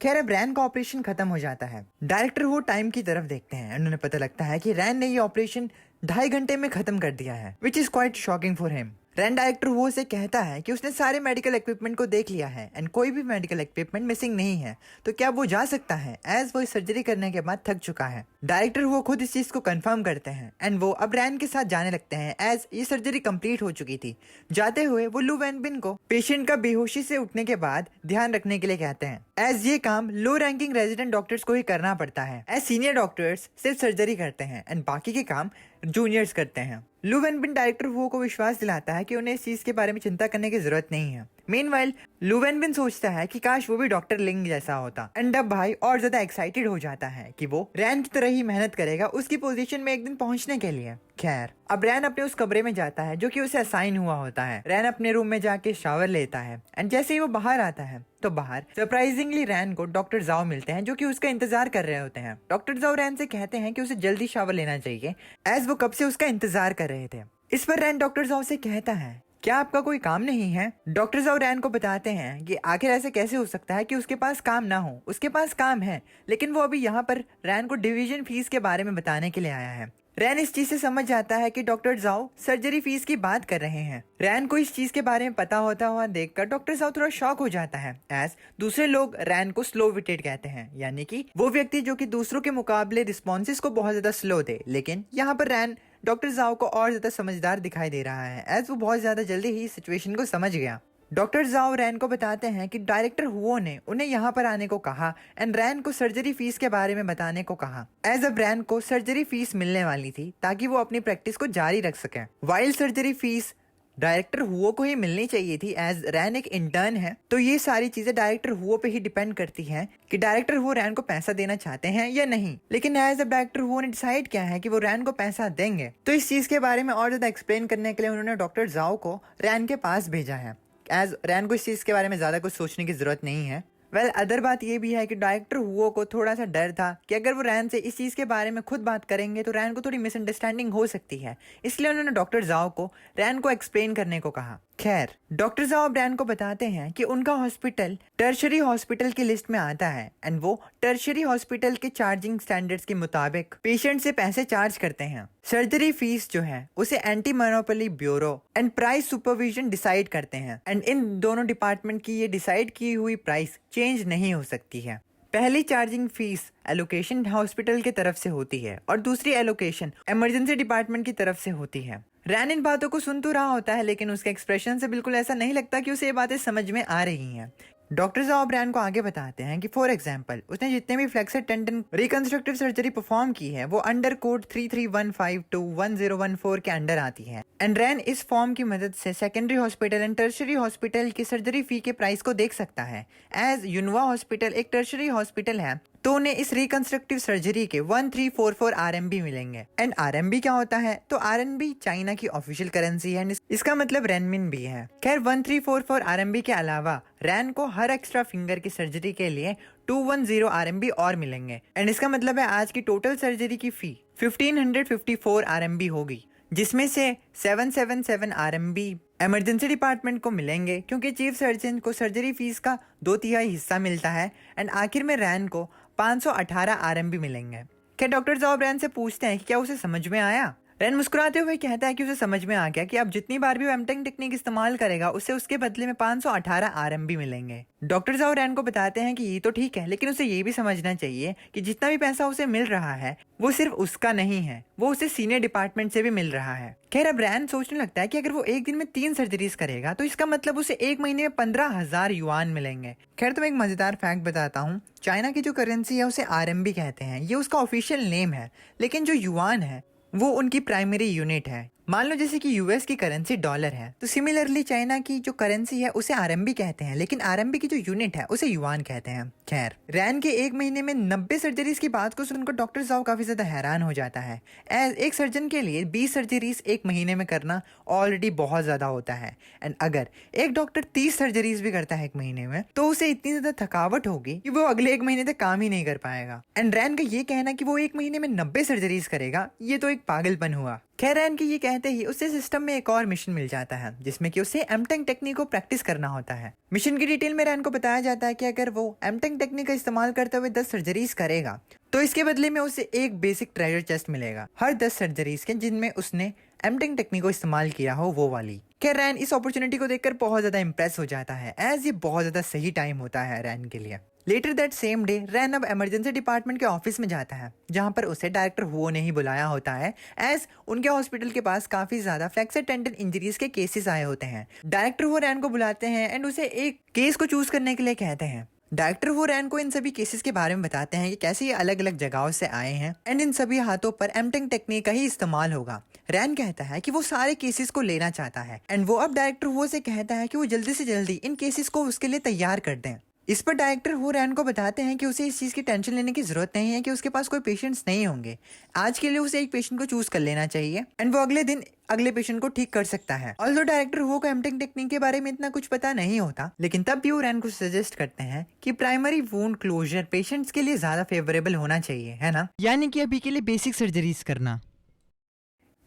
खैर अब रैन का ऑपरेशन खत्म हो जाता है। डायरेक्टर वो टाइम की तरफ देखते हैं। उन्हें पता लगता है कि रैन ने ये ऑपरेशन 2.5 घंटे में खत्म कर दिया है, which is quite shocking for him. Ran director वो से कहता है कि उसने सारे मेडिकल इक्विपमेंट को देख लिया है एंड कोई भी मेडिकल इक्विपमेंट मिसिंग नहीं है, तो क्या वो जा सकता है, एज वो सर्जरी करने के बाद थक चुका है। डायरेक्टर वो खुद इस चीज को कंफर्म करते हैं एंड वो अब रैन के साथ जाने लगते हैं, एज ये सर्जरी कंप्लीट हो चुकी थी। जाते हुए वो लू वैनबिन को पेशेंट का बेहोशी से उठने के बाद ध्यान रखने के लिए कहते हैं, एज ये काम लो रैंकिंग रेजिडेंट डॉक्टर्स को ही करना पड़ता है, एज सीनियर डॉक्टर्स सिर्फ सर्जरी करते हैं एंड बाकी के काम जूनियर्स करते हैं। लू वैनबिन डायरेक्टर वो को विश्वास दिलाता है कि उन्हें इस चीज के बारे में चिंता करने की जरूरत नहीं है। मीनवाइल लू वैनबिन सोचता है कि काश वो भी डॉक्टर लिंग जैसा होता, एंड अब भाई और ज्यादा एक्साइटेड हो जाता है कि वो रैन की तरह ही मेहनत करेगा उसकी पोजीशन में एक दिन पहुंचने के लिए। खैर अब रैन अपने उस कमरे में जाता है जो कि उसे असाइन हुआ होता है। रैन अपने रूम में जाके शावर लेता है एंड जैसे ही वो बाहर आता है तो बाहर सरप्राइजिंगली रैन को डॉक्टर जाओ मिलते हैं, जो कि उसका इंतजार कर रहे होते हैं। डॉक्टर जाओ रैन से कहते हैं कि उसे जल्दी शावर लेना चाहिए, एज वो कब से उसका इंतजार कर रहे थे। इस पर रैन डॉक्टर जाओ से कहता है, क्या आपका कोई काम नहीं है? डॉक्टर जाओ रैन को बताते हैं कि आखिर ऐसे कैसे हो सकता है कि उसके पास काम ना हो। उसके पास काम है, लेकिन वो अभी यहाँ पर रैन को डिवीजन फीस के बारे में बताने के लिए आया है। रैन इस चीज से समझ जाता है कि डॉक्टर जाओ सर्जरी फीस की बात कर रहे हैं। रैन को इस चीज के बारे में पता होता हुआ देखकर डॉक्टर जाओ थोड़ा शॉक हो जाता है, एज दूसरे लोग रैन को स्लो विटेड कहते हैं, यानी कि वो व्यक्ति जो कि दूसरों के मुकाबले रिस्पॉन्सेज को बहुत ज्यादा स्लो दे। लेकिन यहाँ पर रैन डॉक्टर जाओ को और ज्यादा समझदार दिखाई दे रहा है, एज वो बहुत ज्यादा जल्दी ही सिचुएशन को समझ गया। डॉक्टर जाओ रैन को बताते हैं कि डायरेक्टर हुओ ने उन्हें यहाँ पर आने को कहा एंड रैन को सर्जरी फीस के बारे में बताने को कहा, एज अब रैन को सर्जरी फीस मिलने वाली थी ताकि वो अपनी प्रैक्टिस को जारी रख सके। वाइल्ड सर्जरी फीस डायरेक्टर हुओ को ही मिलनी चाहिए थी, एज रैन एक इंटर्न है, तो ये सारी चीजें डायरेक्टर हुओ पे ही डिपेंड करती हैं कि डायरेक्टर हुओ रैन को पैसा देना चाहते हैं या नहीं। लेकिन एज अब डायरेक्टर हुओ ने डिसाइड किया है कि वो रैन को पैसा देंगे, तो इस चीज के बारे में और ज्यादा एक्सप्लेन करने के लिए उन्होंने डॉक्टर जाओ को रैन के पास भेजा है, एज रैन को इस चीज के बारे में ज्यादा कुछ सोचने की जरूरत नहीं है। अदर बात ये भी है कि डायरेक्टर हुओ को थोड़ा सा डर था कि अगर वो रैन से इस चीज के बारे में खुद बात करेंगे तो रैन को थोड़ी मिसअंडरस्टैंडिंग हो सकती है, इसलिए उन्होंने डॉक्टर जाओ को रैन को एक्सप्लेन करने को कहा। खैर डॉक्टर जाओ रैन को बताते हैं कि उनका हॉस्पिटल टर्शरी हॉस्पिटल की लिस्ट में आता है एंड वो टर्शरी हॉस्पिटल के चार्जिंग स्टैंडर्ड्स के मुताबिक पेशेंट से पैसे चार्ज करते हैं। सर्जरी फीस जो है उसे anti monopoly bureau and price supervision decide करते हैं, एंड इन दोनों डिपार्टमेंट की ये डिसाइड की हुई प्राइस चेंज नहीं हो सकती है। पहली चार्जिंग फीस एलोकेशन हॉस्पिटल की तरफ से होती है और दूसरी एलोकेशन इमरजेंसी डिपार्टमेंट की तरफ से होती है। रैन इन बातों को सुन तो रहा होता है, लेकिन उसके एक्सप्रेशन से बिल्कुल ऐसा नहीं लगता कि उसे ये बातें समझ में आ रही हैं। डॉक्टर जाओ रैन को आगे बताते हैं कि फॉर एग्जांपल उसने जितने भी flexor tendon reconstructive surgery perform की है वो अंडर कोड 3315211014 के अंडर आती है, एंड रैन इस फॉर्म की मदद से secondary hospital and tertiary hospital की सर्जरी फी के प्राइस को देख सकता है। एज यूनवा हॉस्पिटल एक टर्शरी हॉस्पिटल है, तो उन्हें इस रिकंस्ट्रक्टिव सर्जरी के 1344 RMB मिलेंगे। एंड RMB क्या होता है? तो RMB चाइना की ऑफिशियल करेंसी है, इसका मतलब रेनमिन भी है। खैर 1344 RMB के अलावा रैन को हर एक्स्ट्रा फिंगर की सर्जरी के लिए 210 RMB और मिलेंगे, एंड इसका मतलब है आज की टोटल सर्जरी की फी 1554 RMB होगी, जिसमें से 777 RMB इमरजेंसी डिपार्टमेंट को मिलेंगे क्योंकि चीफ सर्जन को सर्जरी फीस का 2/3 हिस्सा मिलता है, एंड आखिर में रैन को 518 RMB मिलेंगे। क्या डॉक्टर जाओ रैन से पूछते हैं कि क्या उसे समझ में आया? रैन मुस्कुराते हुए कहता है कि उसे समझ में आ गया कि अब जितनी बार भी वो एमटेक टेक्निक इस्तेमाल करेगा उससे उसके बदले में 518 RMB मिलेंगे। डॉक्टर जाओ रैन को बताते हैं कि ये तो ठीक है, लेकिन उसे ये भी समझना चाहिए कि जितना भी पैसा उसे मिल रहा है वो सिर्फ उसका नहीं है, वो उसे सीनियर डिपार्टमेंट से भी मिल रहा है। खैर अब रैन सोचने लगता है कि अगर वो एक दिन में 3 सर्जरीज करेगा तो इसका मतलब उसे एक महीने में 15,000 युआन मिलेंगे। खैर तो मैं एक मजेदार फैक्ट बताता हूँ, चाइना की जो करेंसी है उसे RMB कहते हैं, ये उसका ऑफिशियल नेम है, लेकिन जो युआन है वो उनकी प्राइमरी यूनिट है। मान लो जैसे कि यूएस की करेंसी डॉलर है, तो सिमिलरली चाइना की जो करेंसी है उसे RMB कहते हैं, लेकिन RMB की जो यूनिट है उसे युआन कहते हैं। खैर रैन के एक महीने में 90 सर्जरीज की बात को सुनकर डॉक्टर जाओ काफी ज्यादा हैरान हो जाता है। एज एक सर्जन के लिए 20 सर्जरीज एक महीने में करना ऑलरेडी बहुत ज्यादा होता है, एंड अगर एक डॉक्टर 30 सर्जरीज भी करता है एक महीने में तो उसे इतनी ज्यादा थकावट होगी कि वो अगले एक महीने तक काम ही नहीं कर पाएगा। एंड रैन का ये कहना कि वो एक महीने में 90 सर्जरीज करेगा, ये तो एक पागलपन हुआ। खैर रैन के ये कहते ही उसे सिस्टम में एक और मिशन मिल जाता है जिसमें कि उसे एमटेंग टेक्निक को प्रैक्टिस करना होता है। मिशन की डिटेल में रैन को बताया जाता है कि अगर वो एमटेंग टेक्निक का इस्तेमाल करते हुए 10 सर्जरीज करेगा तो इसके बदले में उसे एक बेसिक ट्रेजर चेस्ट मिलेगा हर 10 सर्जरीज के जिनमें उसने एमटेंग टेक्निक को इस्तेमाल किया हो वो वाली। खैर रैन इस अपॉर्चुनिटी को देखकर बहुत ज्यादा इंप्रेस हो जाता है एज ये बहुत ज्यादा सही टाइम होता है रैन के लिए। लेटर दैट सेम डे रैन अब इमरजेंसी डिपार्टमेंट के ऑफिस में जाता है जहां पर उसे डायरेक्टर हुओ ने ही बुलाया होता है एज उनके हॉस्पिटल के पास काफी ज्यादा फ्लैक्सर टेंडन इंजरीज के केसेस आए होते हैं। डायरेक्टर हुओ रैन को बुलाते हैं एंड उसे एक केस को चूज करने के लिए कहते हैं। डायरेक्टर वो रैन को इन सभी केसेस के बारे में बताते हैं कि कैसे ये अलग अलग जगहों से आए हैं एंड इन सभी हाथों पर एमटेंग टेक्निक का ही इस्तेमाल होगा। रैन कहता है कि वो सारे केसेस को लेना चाहता है एंड वो अब डायरेक्टर वो से कहता है कि वो जल्दी से जल्दी इन केसेस को उसके लिए तैयार कर दें। इस पर डायरेक्टर हो रैन को बताते हैं कि उसे इस चीज की टेंशन लेने की जरूरत नहीं है कि उसके पास कोई पेशेंट्स नहीं होंगे। आज के लिए उसे एक पेशेंट को चूज कर लेना चाहिए एंड वो अगले दिन अगले पेशेंट को ठीक कर सकता है। ऑल्दो डायरेक्टर वो को एमटेंग टेक्निक के बारे में इतना कुछ पता नहीं होता लेकिन तब भी वो रैन को सजेस्ट करते हैं कि प्राइमरी वुंड क्लोजर पेशेंट्स के लिए ज्यादा फेवरेबल होना चाहिए, है ना, यानी कि अभी के लिए बेसिक सर्जरीज करना।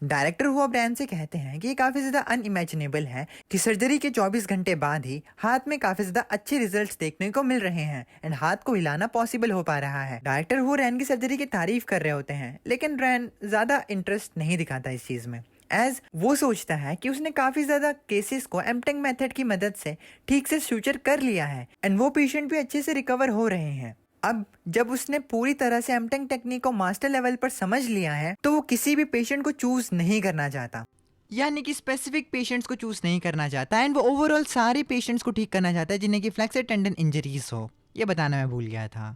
डायरेक्टर वो अब रैन से कहते हैं कि ये काफी ज्यादा अनइमेजिनेबल है कि सर्जरी के 24 घंटे बाद ही हाथ में काफी ज्यादा अच्छे रिजल्ट्स देखने को मिल रहे हैं एंड हाथ को हिलाना पॉसिबल हो पा रहा है। डायरेक्टर वो रैन की सर्जरी की तारीफ कर रहे होते हैं लेकिन रैन ज्यादा इंटरेस्ट नहीं दिखाता इस चीज में एज वो सोचता है कि उसने काफी ज्यादा केसेस को एमटेंग मेथड की मदद से ठीक से फ्यूचर कर लिया है एंड वो पेशेंट भी अच्छे से रिकवर हो रहे हैं। अब जब उसने पूरी तरह से एमटेंग टेक्निक को मास्टर लेवल पर समझ लिया है तो वो किसी भी पेशेंट को चूज नहीं करना चाहता, यानी कि स्पेसिफिक पेशेंट्स को चूज नहीं करना चाहता एंड वो ओवरऑल सारे पेशेंट्स को ठीक करना चाहता है जिन्हें कि फ्लेक्सर टेंडन इंजरीज हो। ये बताना मैं भूल गया था।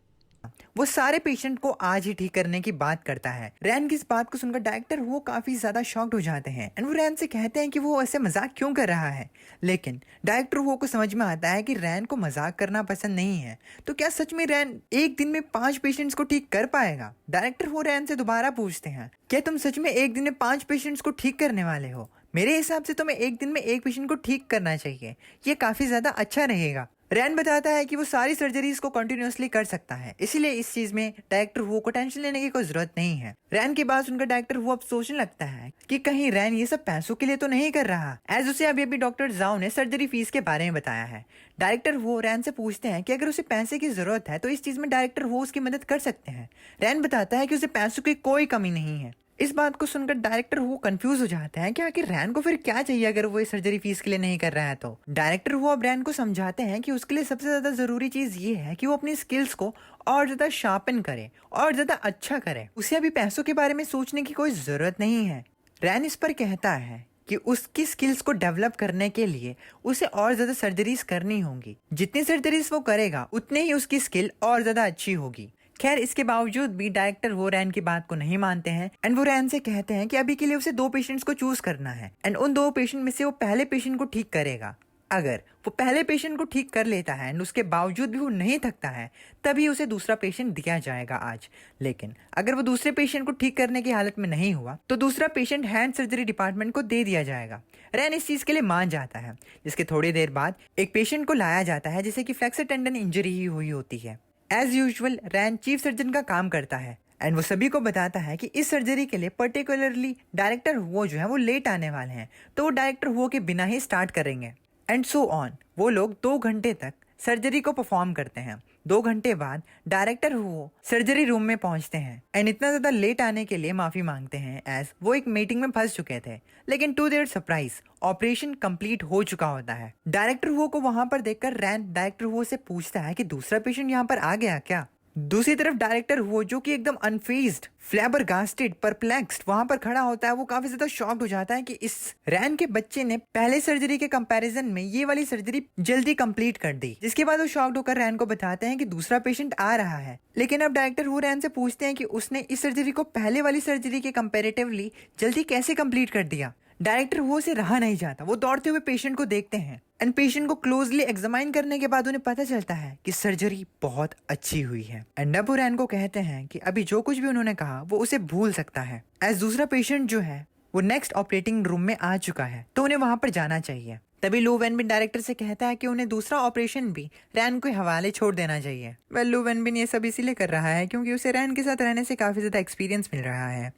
वो सारे पेशेंट को आज ही ठीक करने की बात करता है। रैन की इस बात को सुनकर डायरेक्टर वो काफी ज्यादा शॉक्ड हो जाते हैं एंड वो रैन से कहते हैं कि वो ऐसे मजाक क्यों कर रहा है। लेकिन डायरेक्टर वो को समझ में आता है कि रैन को मजाक करना पसंद नहीं है तो क्या सच में रैन एक दिन में 5 पेशेंट्स को ठीक कर पाएगा। डायरेक्टर वो रैन से दोबारा पूछते हैं क्या तुम सच में एक दिन में 5 पेशेंट्स को ठीक करने वाले हो। मेरे हिसाब से तुम्हें एक दिन में एक पेशेंट को ठीक करना चाहिए, ये काफी ज्यादा अच्छा रहेगा। रैन बताता है कि वो सारी सर्जरीज को कंटिन्यूअसली कर सकता है इसीलिए इस चीज में डायरेक्टर वो को टेंशन लेने की कोई जरूरत नहीं है। रैन के बाद सुनकर डायरेक्टर वो अब सोचने लगता है कि कहीं रैन ये सब पैसों के लिए तो नहीं कर रहा एज उसे अभी अभी डॉक्टर जाओ ने सर्जरी फीस के बारे में बताया है। डायरेक्टर वो रैन से पूछते हैं कि अगर उसे पैसे की जरूरत है तो इस चीज में डायरेक्टर वो उसकी मदद कर सकते हैं। रैन बताता है कि उसे पैसों की कोई कमी नहीं है। इस बात को सुनकर डायरेक्टर वो कंफ्यूज हो जाते हैं कि आखिर रैन को फिर क्या चाहिए अगर वो इस सर्जरी फीस के लिए नहीं कर रहा है तो। डायरेक्टर वो अब रैन को समझाते हैं कि उसके लिए सबसे ज्यादा जरूरी चीज ये है कि वो अपनी स्किल्स को और ज्यादा शार्पन करे और ज्यादा अच्छा करे। उसे अभी पैसों के बारे में सोचने की कोई जरूरत नहीं है। रैन इस पर कहता है कि उसकी स्किल्स को डेवलप करने के लिए उसे और ज्यादा सर्जरीज करनी होंगी। जितनी सर्जरीज वो करेगा उतने ही उसकी स्किल और ज्यादा अच्छी होगी। खैर इसके बावजूद भी डायरेक्टर वो रैन की बात को नहीं मानते हैं एंड वो रैन से कहते हैं कि अभी के लिए उसे 2 पेशेंट्स को चूज करना है एंड उन 2 पेशेंट में से वो पहले पेशेंट को ठीक करेगा। अगर वो पहले पेशेंट को ठीक कर लेता है एंड उसके बावजूद भी वो नहीं थकता है तभी उसे दूसरा पेशेंट दिया जाएगा आज। लेकिन अगर वो दूसरे पेशेंट को ठीक करने की हालत में नहीं हुआ तो दूसरा पेशेंट हैंड सर्जरी डिपार्टमेंट को दे दिया जाएगा। रैन इस चीज के लिए मान जाता है जिसके थोड़ी देर बाद एक पेशेंट को लाया जाता है जिसे कि फ्लेक्सर टेंडन इंजरी ही हुई होती है। एज यूजुअल रैन चीफ सर्जन का काम करता है एंड वो सभी को बताता है कि इस सर्जरी के लिए पर्टिकुलरली डायरेक्टर वो जो है वो लेट आने वाले हैं तो वो डायरेक्टर वो के बिना ही स्टार्ट करेंगे एंड सो ऑन। वो लोग 2 घंटे तक सर्जरी को परफॉर्म करते हैं। 2 घंटे बाद डायरेक्टर वो सर्जरी रूम में पहुंचते हैं एंड इतना ज्यादा लेट आने के लिए माफी मांगते हैं एज वो एक मीटिंग में फंस चुके थे। लेकिन to their surprise operation complete हो चुका होता है। डायरेक्टर वो को वहां पर देखकर रैन डायरेक्टर वो से पूछता है कि दूसरा पेशेंट यहाँ पर आ गया क्या। दूसरी तरफ डायरेक्टर वो जो कि एकदम अनफेज्ड, फ्लैबरगास्टेड, परप्लेक्स्ड वहां पर खड़ा होता है। वो काफी ज्यादा शॉक्ड हो जाता है कि इस रैन के बच्चे ने पहले सर्जरी के कंपैरिजन में ये वाली सर्जरी जल्दी कंप्लीट कर दी। जिसके बाद वो शॉक्ड होकर रैन को बताते हैं कि दूसरा पेशेंट आ रहा है। लेकिन अब डायरेक्टर वो रैन से पूछते हैं कि उसने इस सर्जरी को पहले वाली सर्जरी के कंपेरेटिवली जल्दी कैसे कंप्लीट कर दिया। डायरेक्टर वो से रहा नहीं जाता। वो दौड़ते हुए पेशेंट को देखते हैं एंड पेशेंट को क्लोजली एग्जामाइन करने के बाद उन्हें पता चलता है कि सर्जरी बहुत अच्छी हुई है एंड अब वो रैन को कहते हैं कि अभी जो कुछ भी उन्होंने कहा वो उसे भूल सकता है एज दूसरा पेशेंट जो है वो नेक्स्ट ऑपरेटिंग रूम में आ चुका है तो उन्हें वहां पर जाना चाहिए। तभी लू वेनबिन डायरेक्टर से कहता है कि उन्हें दूसरा ऑपरेशन भी रैन के हवाले छोड़ देना चाहिए। वेल लू वेनबिन ये सब इसीलिए कर रहा है क्योंकि उसे रैन के साथ रहने से काफी ज्यादा एक्सपीरियंस मिल रहा है।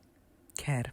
खैर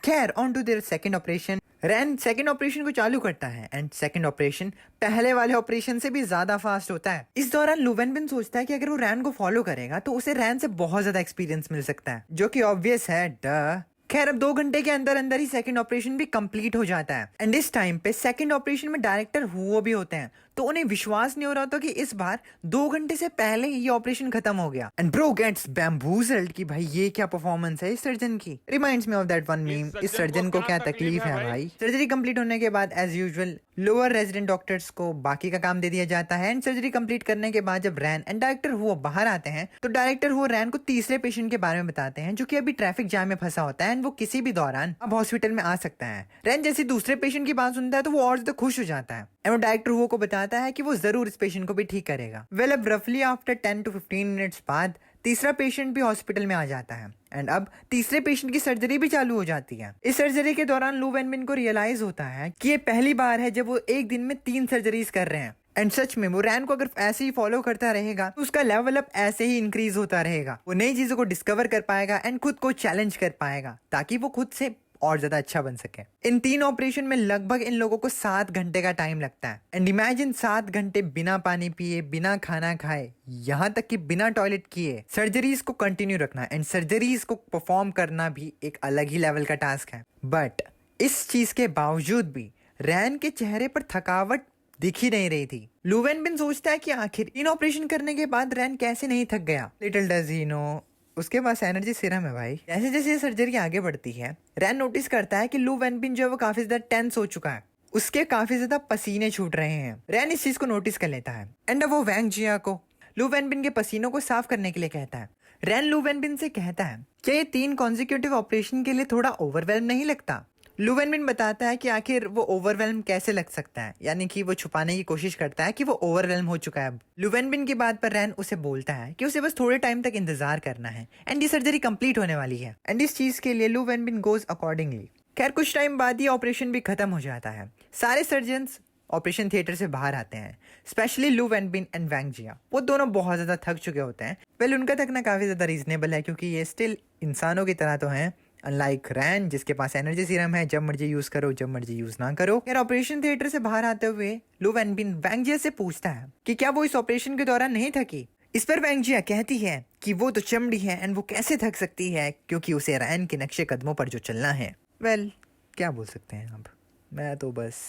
खैर on to their second operation. Ran second operation को चालू करता है एंड सेकंड ऑपरेशन पहले वाले ऑपरेशन से भी ज्यादा फास्ट होता है। इस दौरान लू वेन बिन सोचता है कि अगर वो रैन को फॉलो करेगा तो उसे रैन से बहुत ज्यादा एक्सपीरियंस मिल सकता है, जो कि ऑब्वियस है, डह। खैर अब 2 घंटे के अंदर अंदर ही सेकंड ऑपरेशन भी कंप्लीट हो जाता है एंड इस टाइम पे सेकंड ऑपरेशन में डायरेक्टर हुओ भी होते हैं, तो उन्हें विश्वास नहीं हो रहा था कि इस बार 2 घंटे से पहले ही ये ऑपरेशन खत्म हो गया। एंड ब्रो गेट्स बैम्बूजल्ड कि भाई ये क्या परफॉर्मेंस है इस सर्जन की। Reminds me of that one meme, इस सर्जन को क्या तकलीफ है भाई। सर्जरी कंप्लीट होने के बाद as usual lower resident doctors को बाकी का काम दे दिया जाता है एंड सर्जरी कंप्लीट करने के बाद जब रैन एंड डायरेक्टर हुओ बाहर आते हैं तो डायरेक्टर हुओ रैन को तीसरे पेशेंट के बारे में बताते हैं जो कि अभी ट्रैफिक जाम में फंसा होता है एंड वो किसी भी दौरान अब हॉस्पिटल में आ सकता है। रैन जैसे दूसरे पेशेंट की बात सुनता है तो वो और ज्यादा खुश हो जाता है एंड वो डायरेक्टर हुओ को बताता है कि वो जरूर इस पेशेंट को भी ठीक करेगा। वेल अब रफली आफ्टर 10 to 15 मिनट्स बाद तीसरा पेशेंट भी हॉस्पिटल में आ जाता है एंड अब तीसरे पेशेंट की सर्जरी भी चालू हो जाती है। इस सर्जरी के दौरान लू वेन बिन को रियलाइज होता है कि ये पहली बार है जब वो एक दिन में 3 सर्जरीज कर रहे हैं एंड सच में वो रैन को अगर ऐसे ही फॉलो करता रहेगा तो उसका लेवल अप ऐसे ही इंक्रीज होता रहेगा। वो नई चीजों को डिस्कवर कर पाएगा एंड खुद को चैलेंज कर पाएगा ताकि वो खुद से और ज्यादा अच्छा बन सके। इन 3 ऑपरेशन में लगभग इन लोगों को 7 घंटे का टाइम लगता है एंड इमेजिन 7 घंटे बिना पानी पिए, बिना खाना खाए, यहाँ तक कि बिना टॉयलेट किए सर्जरीज को कंटिन्यू रखना एंड सर्जरीज को परफॉर्म करना भी एक अलग ही लेवल का टास्क है। बट इस चीज के बावजूद भी रैन के चेहरे पर थकावट दिख ही नहीं रही थी। लू वेन बिन सोचता है कि आखिर इन ऑपरेशन करने के बाद रैन कैसे नहीं थक गया। लिटिल डज ही नो उसके पास एनर्जी सीरम है भाई। जैसे जैसे ये सर्जरी आगे बढ़ती है रैन नोटिस करता है कि लू वेन बिन जो है वो काफी ज्यादा टेंस हो चुका है, उसके काफी ज्यादा पसीने छूट रहे हैं। रैन इस चीज को नोटिस कर लेता है एंड अब वो वैंग जिया को लू वेन बिन के पसीनों को साफ करने के लिए कहता है। रैन लू वेन बिन से कहता है क्या ये 3 कॉन्जिक्यूटिव ऑपरेशन के लिए थोड़ा ओवरवेल्म नहीं लगता। लू वेन बिन बताता है कि आखिर वो ओवरवेल्म कैसे लग सकता है, यानी कि वो छुपाने की कोशिश करता है कि वो ओवरवेल्म हो चुका है। अब लू वेन बिन की बात पर रैन उसे बोलता है कि उसे बस थोड़े टाइम तक इंतजार करना है एंड ये सर्जरी कंप्लीट होने वाली है एंड इस चीज के लिए लू वेन बिन गोज अकॉर्डिंगली। खैर कुछ टाइम बाद ये ऑपरेशन भी खत्म हो जाता है। सारे सर्जन्स ऑपरेशन थिएटर से बाहर आते हैं, स्पेशली लू वेन बिन एंड वैंग जिया। वो दोनों बहुत ज्यादा थक चुके होते हैं। वेल उनका थकना काफी ज्यादा रीजनेबल है क्योंकि ये स्टिल इंसानों की तरह तो हैं, अनलाइक रैन जिसके पास एनर्जी सीरम है, जब मर्जी यूज करो जब मर्जी यूज ना करो। यार ऑपरेशन थिएटर से बाहर आते हुए लू वेन बिन वैंग जिया से पूछता है कि क्या वो इस ऑपरेशन के दौरान नहीं थकी। इस पर वैंग जिया कहती है कि वो तो चमड़ी है एंड वो कैसे थक सकती है क्योंकि उसे रैन के नक्शे कदमों पर जो चलना है। वेल क्या बोल सकते हैं, अब मैं तो बस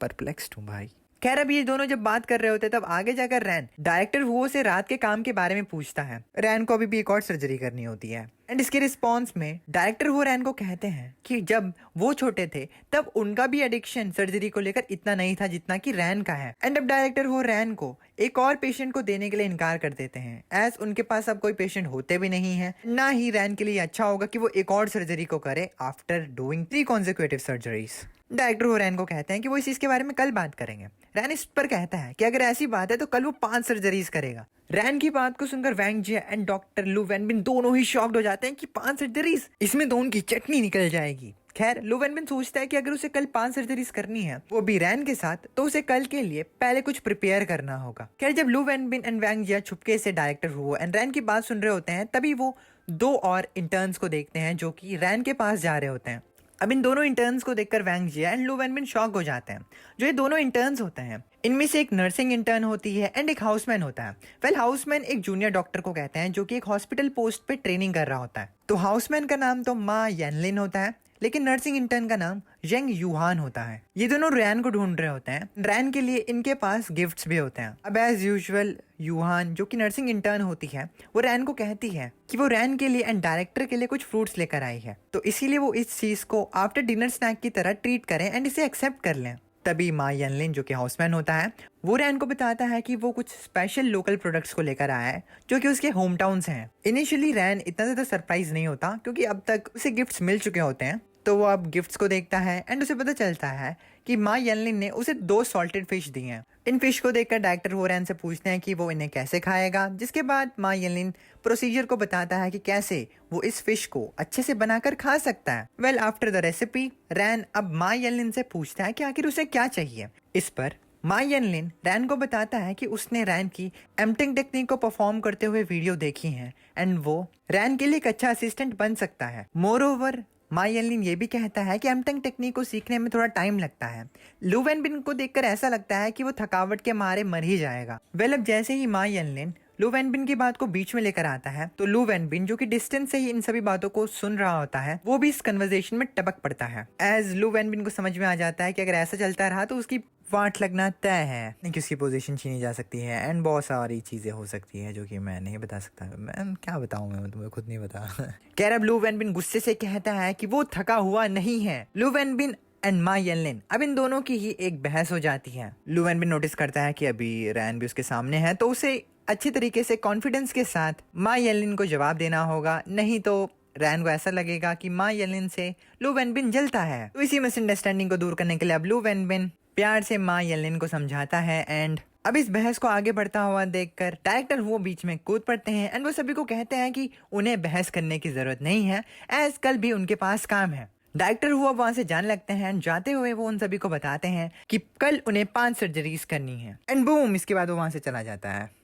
परप्लेक्स्ड हूँ भाई। खैर अब ये दोनों जब बात कर रहे होते तब आगे जाकर रैन डायरेक्टर हुओ से रात के काम के बारे में पूछता है। रैन को अभी भी एक और सर्जरी करनी होती है एंड इसके रिस्पॉन्स में डायरेक्टर हुओ रैन को कहते हैं कि जब वो छोटे थे तब उनका भी एडिक्शन सर्जरी को लेकर इतना नहीं था जितना कि रैन का है एंड अब डायरेक्टर हुओ रैन को एक और पेशेंट को देने के लिए इनकार कर देते हैं एज उनके पास अब कोई पेशेंट होते भी नहीं है, ना ही रैन के लिए अच्छा होगा कि वो एक और सर्जरी को करे after doing 3 consecutive surgeries. Director हो रैन को कहते हैं कि वो इस चीज के बारे में कल बात करेंगे। रैन इस पर कहता है कि अगर ऐसी बात है तो कल वो 5 सर्जरीज करेगा। रैन की बात को सुनकर वैंग जिया एंड डॉक्टर लू वेन बिन दोनों ही शॉक्ड हो जाते हैं कि 5 सर्जरीज, इसमें तो उनकी चटनी निकल जाएगी। खैर लू वेन बिन सोचता है कि अगर उसे कल 5 सर्जरीज करनी है वो भी रैन के साथ, तो उसे कल के लिए पहले कुछ प्रिपेयर करना होगा। खैर जब लू वेन बिन एंड वैंग जिया छुपके से डायरेक्टर हुओ एंड रैन की बात सुन रहे होते हैं तभी वो 2 और इंटर्न्स को देखते हैं जो कि रैन के पास जा रहे होते हैं। अब इन दोनों इंटर्न्स को देखकर वैंग जिया एंड लू वेन बिन शॉक हो जाते हैं। जो ये दोनों इंटर्न्स होते हैं इनमें से एक नर्सिंग इंटर्न होती है एंड एक हाउसमैन होता है। वेल हाउसमैन एक जूनियर डॉक्टर को कहते हैं जो कि एक हॉस्पिटल पोस्ट पे ट्रेनिंग कर रहा होता है। तो हाउसमैन का नाम तो मा येनलिन होता है लेकिन नर्सिंग इंटर्न का नाम जेंग यूहान होता है। ये दोनों रैन को ढूंढ रहे होते हैं। रैन के लिए इनके पास गिफ्ट्स भी होते हैं। अब एज यूजुअल यूहान जो कि नर्सिंग इंटर्न होती है वो रैन को कहती है कि वो रैन के लिए एंड डायरेक्टर के लिए कुछ फ्रूट्स लेकर आई है, तो इसीलिए वो इस चीज को आफ्टर डिनर स्नैक की तरह ट्रीट करें एंड इसे एक्सेप्ट कर लें। तभी मा येनलिन जो कि हाउसमैन होता है वो रैन को बताता है कि वो कुछ स्पेशल लोकल प्रोडक्ट्स को लेकर आया है जो कि उसके होम टाउन से हैं। इनिशियली रैन इतना ज्यादा सरप्राइज नहीं होता क्योंकि अब तक उसे गिफ्ट्स मिल चुके होते हैं, तो वो अब गिफ्ट्स को देखता है एंड उसे पता चलता है कि मा येनलिन ने उसे 2 सॉल्टेड फिश दी हैं। इन फिश को देखकर डायरेक्टर हो रैन से पूछते हैं कि वो इन्हें कैसे खाएगा, जिसके बाद मा येनलिन प्रोसीजर को बताता है कि कैसे वो इस फिश को अच्छे से बनाकर खा सकता है। वेल आफ्टर द रेसिपी रैन अब मा येनलिन से पूछता है कि आखिर उसे क्या चाहिए। इस पर मा येनलिन रैन को बताता है कि उसने रैन की एम्पटिंग टेक्निक को परफॉर्म करते हुए वीडियो देखी है एंड वो रैन के लिए एक अच्छा असिस्टेंट बन सकता है। मोर ओवर माई एलिन ये भी कहता है कि एमटेंग टेक्निक को सीखने में थोड़ा टाइम लगता है। लू वेनबिन को देखकर ऐसा लगता है कि वो थकावट के मारे मर ही जाएगा। अब जैसे ही माई एलिन लू वेनबिन की बात को बीच में लेकर आता है तो लू वेनबिन जो कि डिस्टेंस से ही इन सभी बातों को सुन रहा होता है वो भी इस कन्वर्सेशन में टपक पड़ता है। एज लू वेनबिन को समझ में आ जाता है कि अगर ऐसा चलता रहा तो उसकी वाट लगना तय है, नहीं कि उसकी पोजीशन छीनी जा सकती है एंड बहुत सारी चीजें हो सकती है जो कि मैं नहीं बता सकता। मैं क्या बताऊं, मैं तुम्हें खुद नहीं बता। खैर अब लू वेनबिन गुस्से से कहता है कि वो थका हुआ नहीं है। लू वेनबिन एंड माई एलिन, अब इन दोनों की ही एक बहस हो जाती है। लू वेनबिन नोटिस करता है कि अभी रैन भी उसके सामने है तो उसे अच्छी तरीके से कॉन्फिडेंस के साथ माई एलिन को जवाब देना होगा, नहीं तो रैन को ऐसा लगेगा कि माई एलिन से लू वेनबिन जलता है। तो इसी मिसअंडरस्टैंडिंग को दूर करने के लिए अब लू वेनबिन प्यार से माई एलिन को समझाता है एंड अब इस बहस को आगे बढ़ता हुआ देखकर डायरेक्टर वो बीच में कूद पड़ते हैं एंड वो सभी को कहते हैं कि उन्हें बहस करने की जरूरत नहीं है, एज कल भी उनके पास काम है। डायरेक्टर हुआ वहां से जाने लगते हैं एंड जाते हुए वो उन सभी को बताते हैं कि कल उन्हें 5 सर्जरीज करनी है एंड बूम, इसके बाद वो वहां से चला जाता है।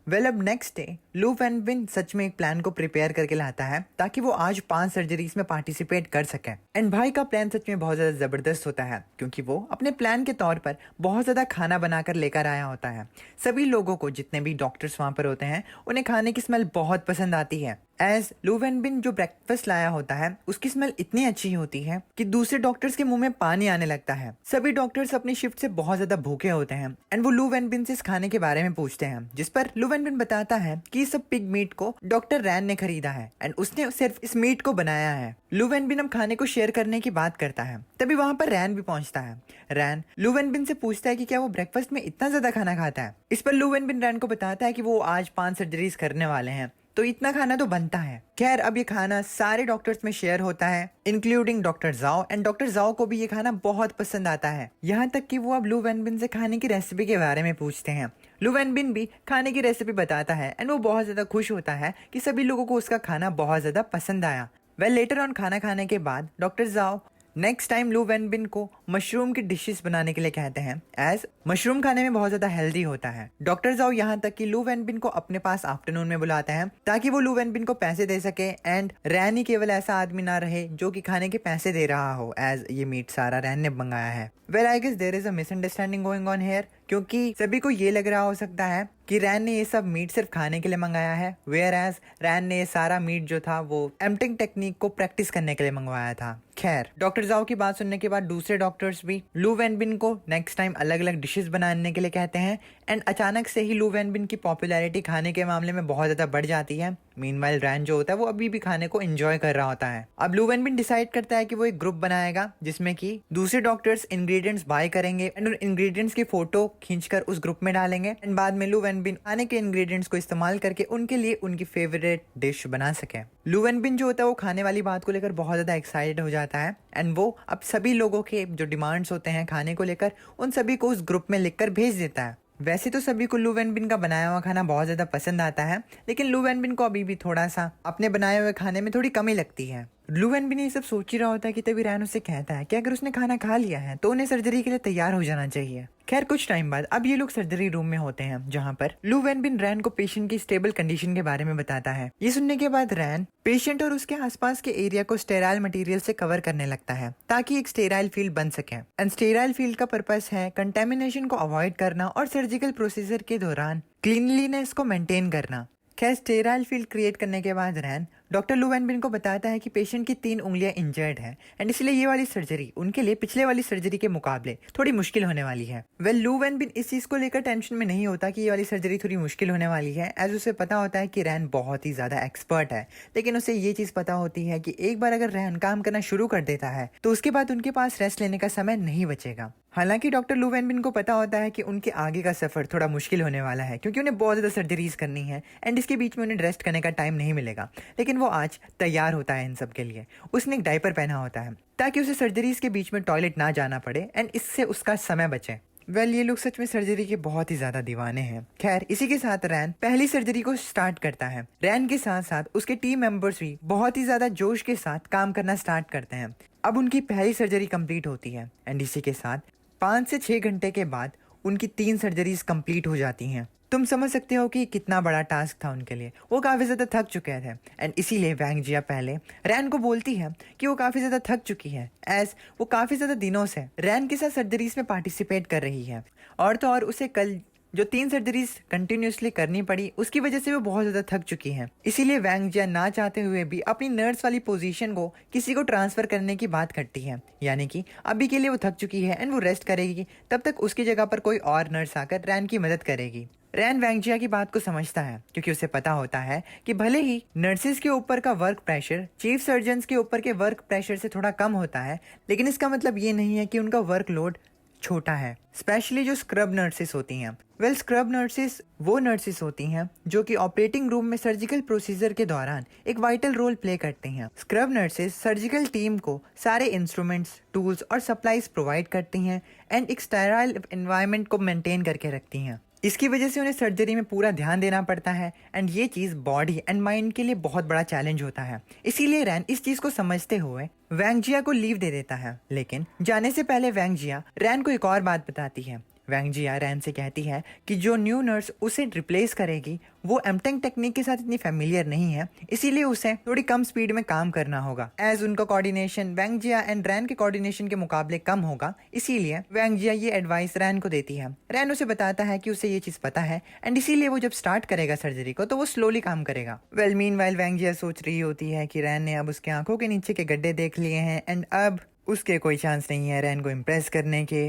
अब नेक्स्ट डे लू वेनबिन सच में एक प्लान को प्रिपेयर करके लाता है ताकि वो आज 5 सर्जरीज में पार्टिसिपेट कर सके। एंड भाई का प्लान सच में बहुत ज्यादा जबरदस्त होता है क्योंकि वो अपने प्लान के तौर पर बहुत ज्यादा खाना बनाकर लेकर आया होता है। सभी लोगों को, जितने भी डॉक्टर्स वहां पर होते हैं, उन्हें खाने की स्मेल बहुत पसंद आती है। एज लू वेनबिन जो ब्रेकफास्ट लाया होता है उसकी स्मेल इतनी अच्छी होती है कि दूसरे डॉक्टर्स के मुंह में पानी आने लगता है। सभी डॉक्टर्स अपनी शिफ्ट से बहुत ज्यादा भूखे होते हैं एंड वो लू वेनबिन से इस खाने के बारे में पूछते हैं, जिस पर लू वेनबिन बताता है कि इस सब पिग मीट को डॉक्टर रैन ने खरीदा है एंड उसने सिर्फ इस मीट को बनाया है। लू वेनबिन अब खाने को शेयर करने की बात करता है, तभी वहां पर रैन भी पहुंचता है। रैन लू वेनबिन से पूछता है कि क्या वो ब्रेकफास्ट में इतना ज्यादा खाना खाता है। इस पर लू वेनबिन रैन को बताता है कि वो आज 5 सर्जरीज करने वाले हैं तो इतना खाना तो बनता है। खैर अब ये खाना सारे डॉक्टर्स में शेयर होता है इंक्लूडिंग डॉक्टर जाओ एंड डॉक्टर जाओ को भी ये खाना बहुत पसंद आता है। यहाँ तक कि वो अब लू वेनबिन से खाने की रेसिपी के बारे में पूछते हैं। लू वेनबिन भी खाने की रेसिपी बताता है एंड वो बहुत ज्यादा खुश होता है कि सभी लोगों को उसका खाना बहुत ज्यादा पसंद आया। लेटर ऑन खाना खाने के बाद डॉक्टर जाओ नेक्स्ट टाइम लू वेनबिन को मशरूम की डिशेस बनाने के लिए कहते हैं, एज मशरूम खाने में बहुत ज्यादा हेल्दी होता है। डॉक्टर जाओ यहाँ तक कि लू वेनबिन को अपने पास आफ्टरनून में बुलाते हैं ताकि वो लू वेनबिन को पैसे दे सके एंड रैन ही केवल ऐसा आदमी ना रहे जो कि खाने के पैसे दे रहा हो, एज ये मीट सारा रैन ने मंगाया है। I guess there is a misunderstanding going on here, क्योंकि सभी को ये लग रहा हो सकता है कि रैन ने ये सब मीट सिर्फ खाने के लिए मंगाया है, वेयर एज रैन ने ये सारा मीट जो था वो एम्पटिंग टेक्निक को प्रैक्टिस करने के लिए मंगवाया था। खैर डॉक्टर जाओ की बात सुनने के बाद दूसरे डॉक्टर्स भी लू वेनबिन को नेक्स्ट टाइम अलग अलग डिशेस बनाने के लिए कहते हैं एंड अचानक से ही लू वेनबिन की पॉपुलैरिटी खाने के मामले में बहुत ज्यादा बढ़ जाती है। मीनवाइल रैन जो होता है वो अभी भी खाने को एंजॉय कर रहा होता है। अब लू वेनबिन डिसाइड करता है कि वो एक ग्रुप बनाएगा जिसमें कि दूसरे डॉक्टर्स इंग्रेडिएंट्स बाय करेंगे एंड उन इंग्रेडिएंट्स की फोटो खींचकर उस ग्रुप में डालेंगे एंड बाद में लू वेनबिन खाने के इंग्रेडिएंट्स को इस्तेमाल करके उनके लिए उनकी फेवरेट डिश बना सके। लू वेनबिन जो होता है वो खाने वाली बात को लेकर बहुत ज्यादा एक्साइटेड हो जाता है एंड वो अब सभी लोगों के जो डिमांड्स होते हैं खाने को लेकर उन सभी को उस ग्रुप में लिखकर भेज देता है। वैसे तो सभी को लू वेनबिन का बनाया हुआ खाना बहुत ज्यादा पसंद आता है, लेकिन लू वेनबिन को अभी भी थोड़ा सा अपने बनाए हुए खाने में थोड़ी कमी लगती है। लू वेनबिन ये सब सोच ही रहा होता है कि तभी रैन उससे कहता है कि अगर उसने खाना खा लिया है तो उन्हें सर्जरी के लिए तैयार हो जाना चाहिए। खैर कुछ टाइम बाद अब ये लोग सर्जरी रूम में होते हैं जहाँ पर लू वेनबिन रैन को पेशेंट की स्टेबल कंडीशन के बारे में बताता है। ये सुनने के बाद रैन पेशेंट और उसके आसपास के एरिया को स्टेराइल मटेरियल से कवर करने लगता है ताकि एक स्टेराइल फील्ड बन सके। एंड स्टेराइल फील्ड का पर्पस है कंटेमिनेशन को अवॉइड करना और सर्जिकल प्रोसीजर के दौरान क्लीनलीनेस को मेंटेन करना। खैर स्टेराइल फील्ड क्रिएट करने के बाद रैन डॉक्टर लू वेनबिन को बताता है कि पेशेंट की 3 उंगलियां इंजर्ड है एंड इसलिए ये वाली सर्जरी उनके लिए पिछले वाली सर्जरी के मुकाबले थोड़ी मुश्किल होने वाली है। लू वेनबिन इस चीज को लेकर टेंशन में नहीं होता कि ये वाली सर्जरी थोड़ी मुश्किल होने वाली है, एज उसे पता होता है कि रैन बहुत ही ज्यादा एक्सपर्ट है। लेकिन उसे ये चीज पता होती है कि एक बार अगर रैन काम करना शुरू कर देता है तो उसके बाद उनके पास रेस्ट लेने का समय नहीं बचेगा। हालांकि डॉक्टर लू वेनबिन को पता होता है कि उनके आगे का सफर थोड़ा मुश्किल होने वाला है क्योंकि उन्हें बहुत ज्यादा सर्जरीज करनी है एंड इसके बीच में उन्हें रेस्ट करने का टाइम नहीं मिलेगा। लेकिन वो आज तैयार होता है इन सब के लिए। उसने एक डायपर पहना होता है ताकि उसे सर्जरीज के बीच में टॉयलेट ना जाना पड़े एंड इससे उसका समय बचे। ये लोग सच में सर्जरी के बहुत ही ज्यादा दीवाने हैं। खैर इसी के साथ रैन पहली सर्जरी को स्टार्ट करता है। रैन के साथ साथ उसके टीम मेंबर्स भी बहुत ही ज्यादा जोश के साथ काम करना स्टार्ट करते हैं। अब उनकी पहली सर्जरी कंप्लीट होती है एंड इसी के साथ 5 से 6 घंटे के बाद उनकी 3 सर्जरीज कंप्लीट हो जाती हैं। तुम समझ सकते हो कि कितना बड़ा टास्क था उनके लिए। वो काफ़ी ज़्यादा थक चुके थे एंड इसीलिए वैंग जिया पहले रैन को बोलती है कि वो काफ़ी ज़्यादा थक चुकी है, एज वो काफ़ी ज़्यादा दिनों से रैन के साथ सर्जरीज में पार्टिसिपेट कर रही है। और तो और उसे कल जो 3 सर्जरीज कंटिन्यूसली करनी पड़ी उसकी वजह से वो बहुत ज़्यादा थक चुकी हैं। इसीलिए वैंग जिया ना चाहते हुए भी अपनी नर्स वाली पोजीशन को किसी को ट्रांसफ़र करने की बात करती है, यानी कि अभी के लिए वो थक चुकी है एंड वो रेस्ट करेगी, तब तक उसकी जगह पर कोई और नर्स आकर रैन की मदद करेगी। रैन वैंग जिया की बात को समझता है क्योंकि उसे पता होता है कि भले ही नर्सिस के ऊपर का वर्क प्रेशर चीफ सर्जन्स के ऊपर के वर्क प्रेशर से थोड़ा कम होता है, लेकिन इसका मतलब ये नहीं है कि उनका वर्कलोड छोटा है, स्पेशली जो स्क्रब नर्सिस होती हैं। स्क्रब नर्सिस वो नर्सिस होती हैं जो कि ऑपरेटिंग रूम में सर्जिकल प्रोसीजर के दौरान एक वाइटल रोल प्ले करते हैं। स्क्रब नर्सिस सर्जिकल टीम को सारे इंस्ट्रूमेंट्स, टूल्स और सप्लाईज प्रोवाइड करती हैं एंड एक स्टेराइल एनवायरनमेंट को मेंटेन करके रखती हैं। इसकी वजह से उन्हें सर्जरी में पूरा ध्यान देना पड़ता है एंड ये चीज़ बॉडी एंड माइंड के लिए बहुत बड़ा चैलेंज होता है। इसीलिए रैन इस चीज़ को समझते हुए वैंग जिया को लीव दे देता है, लेकिन जाने से पहले वैंग जिया रैन को एक और बात बताती है। वैंग जिया रैन से कहती है कि जो न्यू नर्स उसे रिप्लेस करेगी वो एमटेंग टेक्निक के साथ इतनी फेमिलियर नहीं है, इसीलिए उसे थोड़ी कम स्पीड में काम करना होगा। एज उनका coordination Wang Jiya and ran के कोऑर्डिनेशन के मुकाबले कम होगा, इसीलिए वैंग जिया ये एडवाइस रैन को देती है। रैन उसे बताता है कि उसे ये चीज़ पता है एंड इसीलिए वो जब स्टार्ट करेगा सर्जरी को तो वो स्लोली काम करेगा। मीनवाइल वैंग जिया सोच रही होती है कि रैन ने अब उसके आंखों के नीचे के गड्ढे देख लिए हैं एंड अब उसके कोई चांस नहीं है रैन को इम्प्रेस करने के।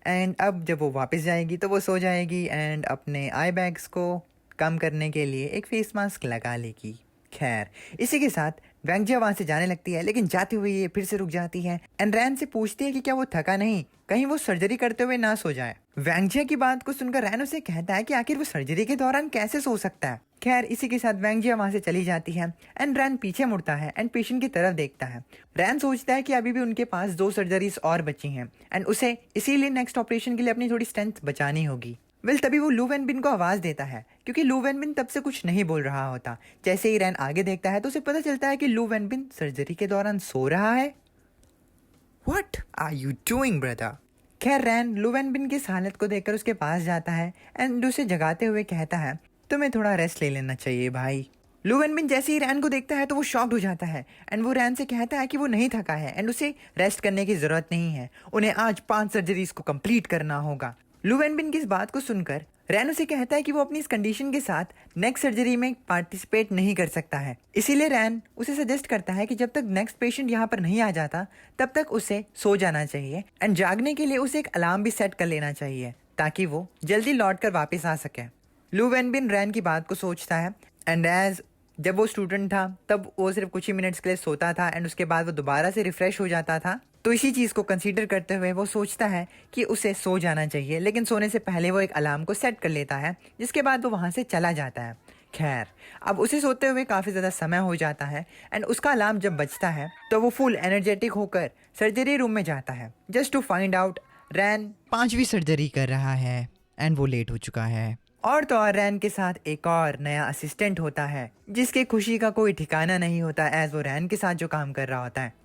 एंड अब जब वो वापस जाएगी तो वो सो जाएगी एंड अपने आई बैग्स को कम करने के लिए एक फेस मास्क लगा लेगी। खैर, इसी के साथ वैंग जिया वहाँ से जाने लगती है, लेकिन जाते हुए ये फिर से रुक जाती है एंड रैन से पूछती है कि क्या वो थका नहीं, कहीं वो सर्जरी करते हुए ना सो जाए। वैंग जिया की बात को सुनकर रैन उसे कहता है कि आखिर वो सर्जरी के दौरान कैसे सो सकता है। खैर, इसी के साथ वैंग जिया वहाँ से चली जाती है एंड रैन पीछे मुड़ता है एंड पेशेंट की तरफ देखता है। रैन सोचता है कि अभी भी उनके पास 2 सर्जरीज और बची हैं एंड उसे इसीलिए नेक्स्ट ऑपरेशन के लिए अपनी थोड़ी स्ट्रेंथ बचानी होगी। तभी वो लू वैन बिन को आवाज़ देता है क्योंकि लू वैन बिन तब से कुछ नहीं बोल रहा होता। जैसे ही रैन आगे देखता है तो उसे पता चलता है कि लू वैन बिन सर्जरी के दौरान सो रहा है। What are you doing, brother? खैर, रैन लू वैन बिन की इस हालत को देखकर उसके पास जाता है एंड उसे जगाते हुए कहता है तुम्हें थोड़ा रेस्ट ले लेना चाहिए भाई। लू वैन बिन जैसे ही रैन को देखता है तो वो शॉक्ड हो जाता है एंड वो रैन से कहता है कि वो नहीं थका है एंड उसे रेस्ट करने की ज़रूरत नहीं है, उन्हें आज 5 सर्जरीज को कंप्लीट करना होगा। लू वैन बिन की इस बात को सुनकर रैन उसे कहता है कि वो अपनी इस कंडीशन के साथ नेक्स्ट सर्जरी में पार्टिसिपेट नहीं कर सकता है। इसीलिए रैन उसे सजेस्ट करता है कि जब तक नेक्स्ट पेशेंट यहाँ पर नहीं आ जाता तब तक उसे सो जाना चाहिए एंड जागने के लिए उसे एक अलार्म भी सेट कर लेना चाहिए ताकि वो जल्दी लौट कर वापस आ सके। लू वैन बिन रैन की बात को सोचता है एंड एज जब वो स्टूडेंट था तब वो सिर्फ कुछ ही मिनट्स के लिए सोता था एंड उसके बाद वो दोबारा से रिफ्रेश हो जाता था, तो इसी चीज़ को कंसीडर करते हुए वो सोचता है कि उसे सो जाना चाहिए, लेकिन सोने से पहले वो एक अलार्म को सेट कर लेता है जिसके बाद वो वहाँ से चला जाता है। खैर, अब उसे सोते हुए काफ़ी ज़्यादा समय हो जाता है एंड उसका अलार्म जब बजता है तो वो फुल एनर्जेटिक होकर सर्जरी रूम में जाता है just to find out Ran 5वीं सर्जरी कर रहा है एंड वो लेट हो चुका है। और तो और रैन के साथ एक और नया असिस्टेंट होता है जिसके खुशी का कोई ठिकाना नहीं होता एज वो रैन के साथ जो काम कर रहा होता है।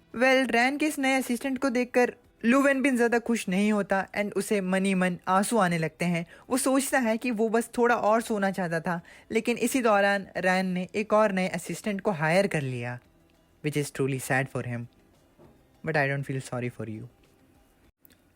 रैन के इस नए असिस्टेंट को देखकर लू वैन बिन ज़्यादा खुश नहीं होता एंड उसे मनी मन आंसू आने लगते हैं। वो सोचता है कि वो बस थोड़ा और सोना चाहता था, लेकिन इसी दौरान रैन ने एक और नए असिस्टेंट को हायर कर लिया, which is truly sad for him, but I don't feel sorry for you.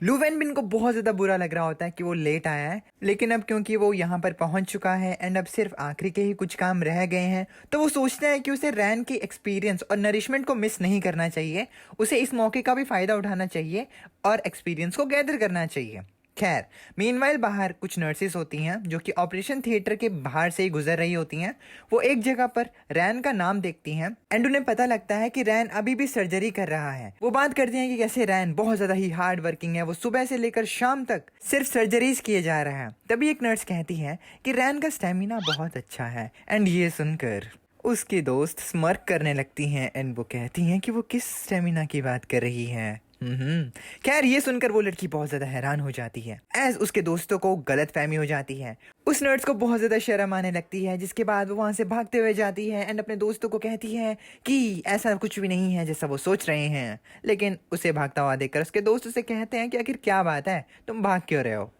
लू वैन बिन को बहुत ज़्यादा बुरा लग रहा होता है कि वो लेट आया है, लेकिन अब क्योंकि वो यहाँ पर पहुँच चुका है एंड अब सिर्फ आखिरी के ही कुछ काम रह गए हैं तो वो सोचता है कि उसे रैन की एक्सपीरियंस और नरिशमेंट को मिस नहीं करना चाहिए, उसे इस मौके का भी फ़ायदा उठाना चाहिए और एक्सपीरियंस को गैदर करना चाहिए। खैर, मीनवाइल बाहर कुछ नर्सेस होती हैं जो कि ऑपरेशन थिएटर के बाहर से ही गुजर रही होती हैं। वो एक जगह पर रैन का नाम देखती हैं एंड उन्हें पता लगता है कि रैन अभी भी सर्जरी कर रहा है। वो बात करती हैं कि कैसे रैन बहुत ज़्यादा ही हार्ड वर्किंग है, वो सुबह से लेकर शाम तक सिर्फ सर्जरीज किए जा रहा है। तभी एक नर्स कहती है कि रैन का स्टेमिना बहुत अच्छा है एंड ये सुनकर उसकी दोस्त स्मर्क करने लगती हैं एंड वो कहती हैं कि वो किस स्टेमिना की बात कर रही है। खैर, ये सुनकर वो लड़की बहुत ज्यादा हैरान हो जाती है एज उसके दोस्तों को गलतफहमी हो जाती है। उस नर्स को बहुत ज्यादा शर्म आने लगती है जिसके बाद वो वहां से भागते हुए जाती है एंड अपने दोस्तों को कहती है कि ऐसा कुछ भी नहीं है जैसा वो सोच रहे हैं। लेकिन उसे भागता हुआ देखकर उसके दोस्त उसे कहते हैं कि आखिर क्या बात है, तुम भाग क्यों रहे हो।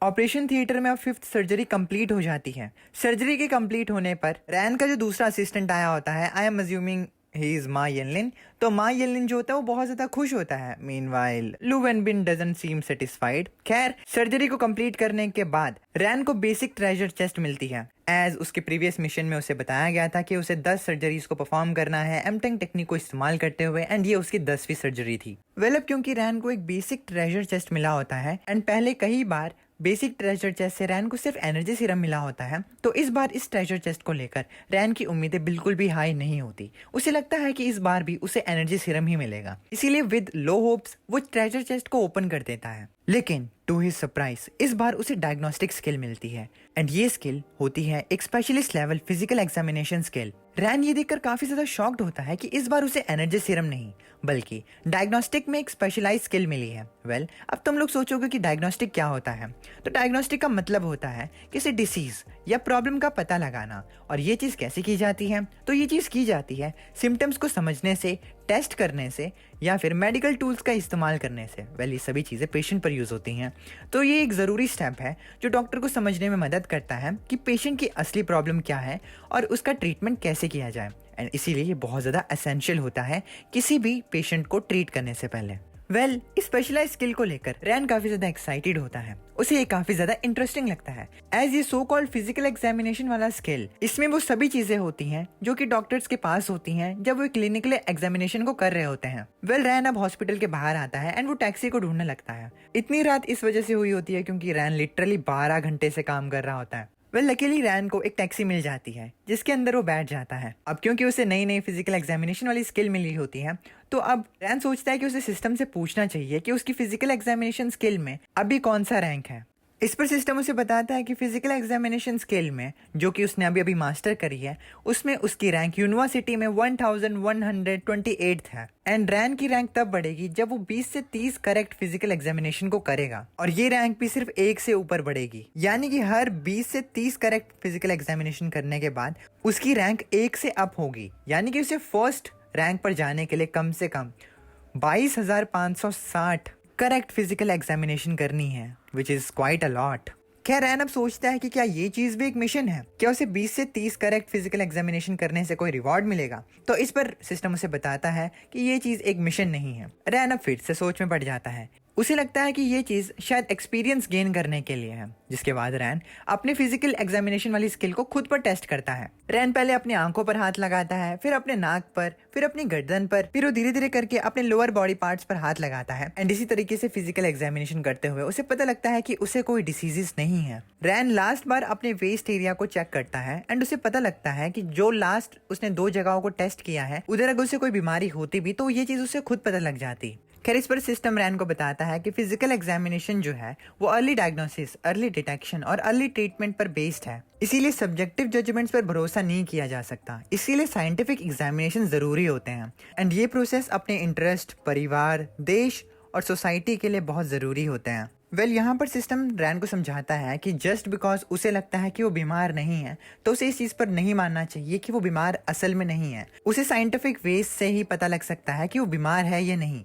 ऑपरेशन थिएटर में अब 5th सर्जरी कंप्लीट हो जाती है। सर्जरी के कंप्लीट होने पर रैन का जो दूसरा असिस्टेंट आया होता है, I am assuming he is मा येनलिन, तो मा येनलिन जो होता है वो बहुत ज्यादा खुश होता है। Meanwhile Lu Wen Bin doesn't seem satisfied. खैर, सर्जरी को कंप्लीट करने के बाद रैन को बेसिक ट्रेजर चेस्ट मिलती है। एज उसके प्रीवियस मिशन में उसे बताया गया था कि उसे 10 सर्जरीज को परफॉर्म करना है एमटेंग टेक्निक को इस्तेमाल करते हुए, एंड ये उसकी 10वीं सर्जरी थी। अब क्योंकि रैन को एक बेसिक ट्रेजर चेस्ट मिला होता है एंड पहले कई बार बेसिक ट्रेजर चेस्ट से रैन को सिर्फ एनर्जी सीरम मिला होता है, तो इस बार इस ट्रेजर चेस्ट को लेकर रैन की उम्मीदें बिल्कुल भी हाई नहीं होती। उसे लगता है कि इस बार भी उसे एनर्जी सीरम ही मिलेगा, इसीलिए विद लो होप्स वो ट्रेजर चेस्ट को ओपन कर देता है। लेकिन टू हिज सरप्राइज इस बार उसे डायग्नोस्टिक स्किल मिलती है, एंड ये स्किल होती है एक specialist level physical examination skill. Ran ये देखकर काफी ज्यादा शॉक्ड होता है कि इस बार उसे एनर्जी सीरम नहीं बल्कि डायग्नोस्टिक में एक स्पेशलाइज स्किल मिली है। अब तुम लोग सोचोगे कि डायग्नोस्टिक क्या होता है, तो डायग्नोस्टिक का मतलब होता है किसी डिसीज या प्रॉब्लम का पता लगाना। और ये चीज कैसे की जाती है, तो ये चीज की जाती है सिम्टम्स को समझने से, टेस्ट करने से, या फिर मेडिकल टूल्स का इस्तेमाल करने से। ये सभी चीजें पेशेंट पर यूज होती हैं, तो ये एक जरूरी स्टेप है जो डॉक्टर को समझने में मदद करता है कि पेशेंट की असली प्रॉब्लम क्या है और उसका ट्रीटमेंट कैसे किया जाए। एंड इसीलिए ये बहुत ज्यादा एसेंशियल होता है किसी भी पेशेंट को ट्रीट करने से पहले। इस स्पेशलाइज स्किल को लेकर रैन काफी ज्यादा एक्साइटेड होता है, उसे ये काफी ज्यादा इंटरेस्टिंग लगता है। एज ये सो कॉल्ड फिजिकल एग्जामिनेशन वाला स्किल, इसमें वो सभी चीजें होती हैं जो कि डॉक्टर्स के पास होती हैं जब वो क्लिनिकल एग्जामिनेशन को कर रहे होते हैं। रैन अब हॉस्पिटल के बाहर आता है एंड वो टैक्सी को ढूंढने लगता है। इतनी रात इस वजह से हुई होती है क्योंकि रैन लिटरली 12 घंटे से काम कर रहा होता है। लकीली रैन को एक टैक्सी मिल जाती है जिसके अंदर वो बैठ जाता है। अब क्योंकि उसे नई नई फिजिकल एग्जामिनेशन वाली स्किल मिली होती है, तो अब रैन सोचता है कि उसे सिस्टम से पूछना चाहिए कि उसकी फिजिकल एग्जामिनेशन स्किल में अभी कौन सा रैंक है। इस पर सिस्टम उसे बताता है कि फिजिकल एग्जामिनेशन स्किल में जो कि उसने अभी अभी मास्टर करी है, उसमें उसकी रैंक यूनिवर्सिटी में 1128 है। एंड रैन की रैंक तब बढ़ेगी जब वो 20 से 30 करेक्ट फिजिकल एग्जामिनेशन को करेगा, और ये रैंक भी सिर्फ 1 से ऊपर बढ़ेगी। यानी कि हर 20 से 30 करेक्ट फिजिकल एग्जामिनेशन करने के बाद उसकी रैंक 1 से अप होगी। यानी कि उसे फर्स्ट रैंक पर जाने के लिए कम से कम 22,560 करेक्ट फिजिकल एग्जामिनेशन करनी है, which is quite a lot. खैर, रैन अब सोचता है कि क्या ये चीज भी एक मिशन है, क्या उसे 20 से 30 करेक्ट फिजिकल एग्जामिनेशन करने से कोई रिवॉर्ड मिलेगा। तो इस पर सिस्टम उसे बताता है कि ये चीज एक मिशन नहीं है। रैन अब फिर से सोच में पड़ जाता है। उसे लगता है कि ये चीज शायद एक्सपीरियंस गेन करने के लिए है, जिसके बाद रैन अपने फिजिकल एग्जामिनेशन वाली स्किल को खुद पर टेस्ट करता है। रैन पहले अपनी आंखों पर हाथ लगाता है, फिर अपने नाक पर, फिर अपनी गर्दन पर, फिर वो धीरे धीरे करके अपने लोअर बॉडी पार्ट्स पर हाथ लगाता है। एंड इसी तरीके से फिजिकल एग्जामिनेशन करते हुए उसे पता लगता है कि उसे कोई डिसीजेस नहीं है। रैन लास्ट बार अपने वेस्ट एरिया को चेक करता है एंड उसे पता लगता है कि जो लास्ट उसने 2 जगहों को टेस्ट किया है, उधर अगर उसे कोई बीमारी होती भी तो ये चीज उसे खुद पता लग जाती। खैर, इस पर सिस्टम रैन को बताता है कि फिजिकल एग्जामिनेशन जो है वो अर्ली डायग्नोसिस, अर्ली डिटेक्शन और अर्ली ट्रीटमेंट पर बेस्ड है, इसीलिए सब्जेक्टिव जजमेंट्स पर भरोसा नहीं किया जा सकता। इसीलिए साइंटिफिक एग्जामिनेशन जरूरी होते हैं, एंड ये प्रोसेस अपने इंटरेस्ट, परिवार, देश और सोसाइटी के लिए बहुत जरूरी होते हैं। यहाँ पर सिस्टम रैन को समझाता है कि जस्ट बिकॉज उसे लगता है कि वो बीमार नहीं है, तो उसे इस चीज पर नहीं मानना चाहिए कि वो बीमार असल में नहीं है। उसे साइंटिफिक वेज से ही पता लग सकता है कि वो बीमार है या नहीं।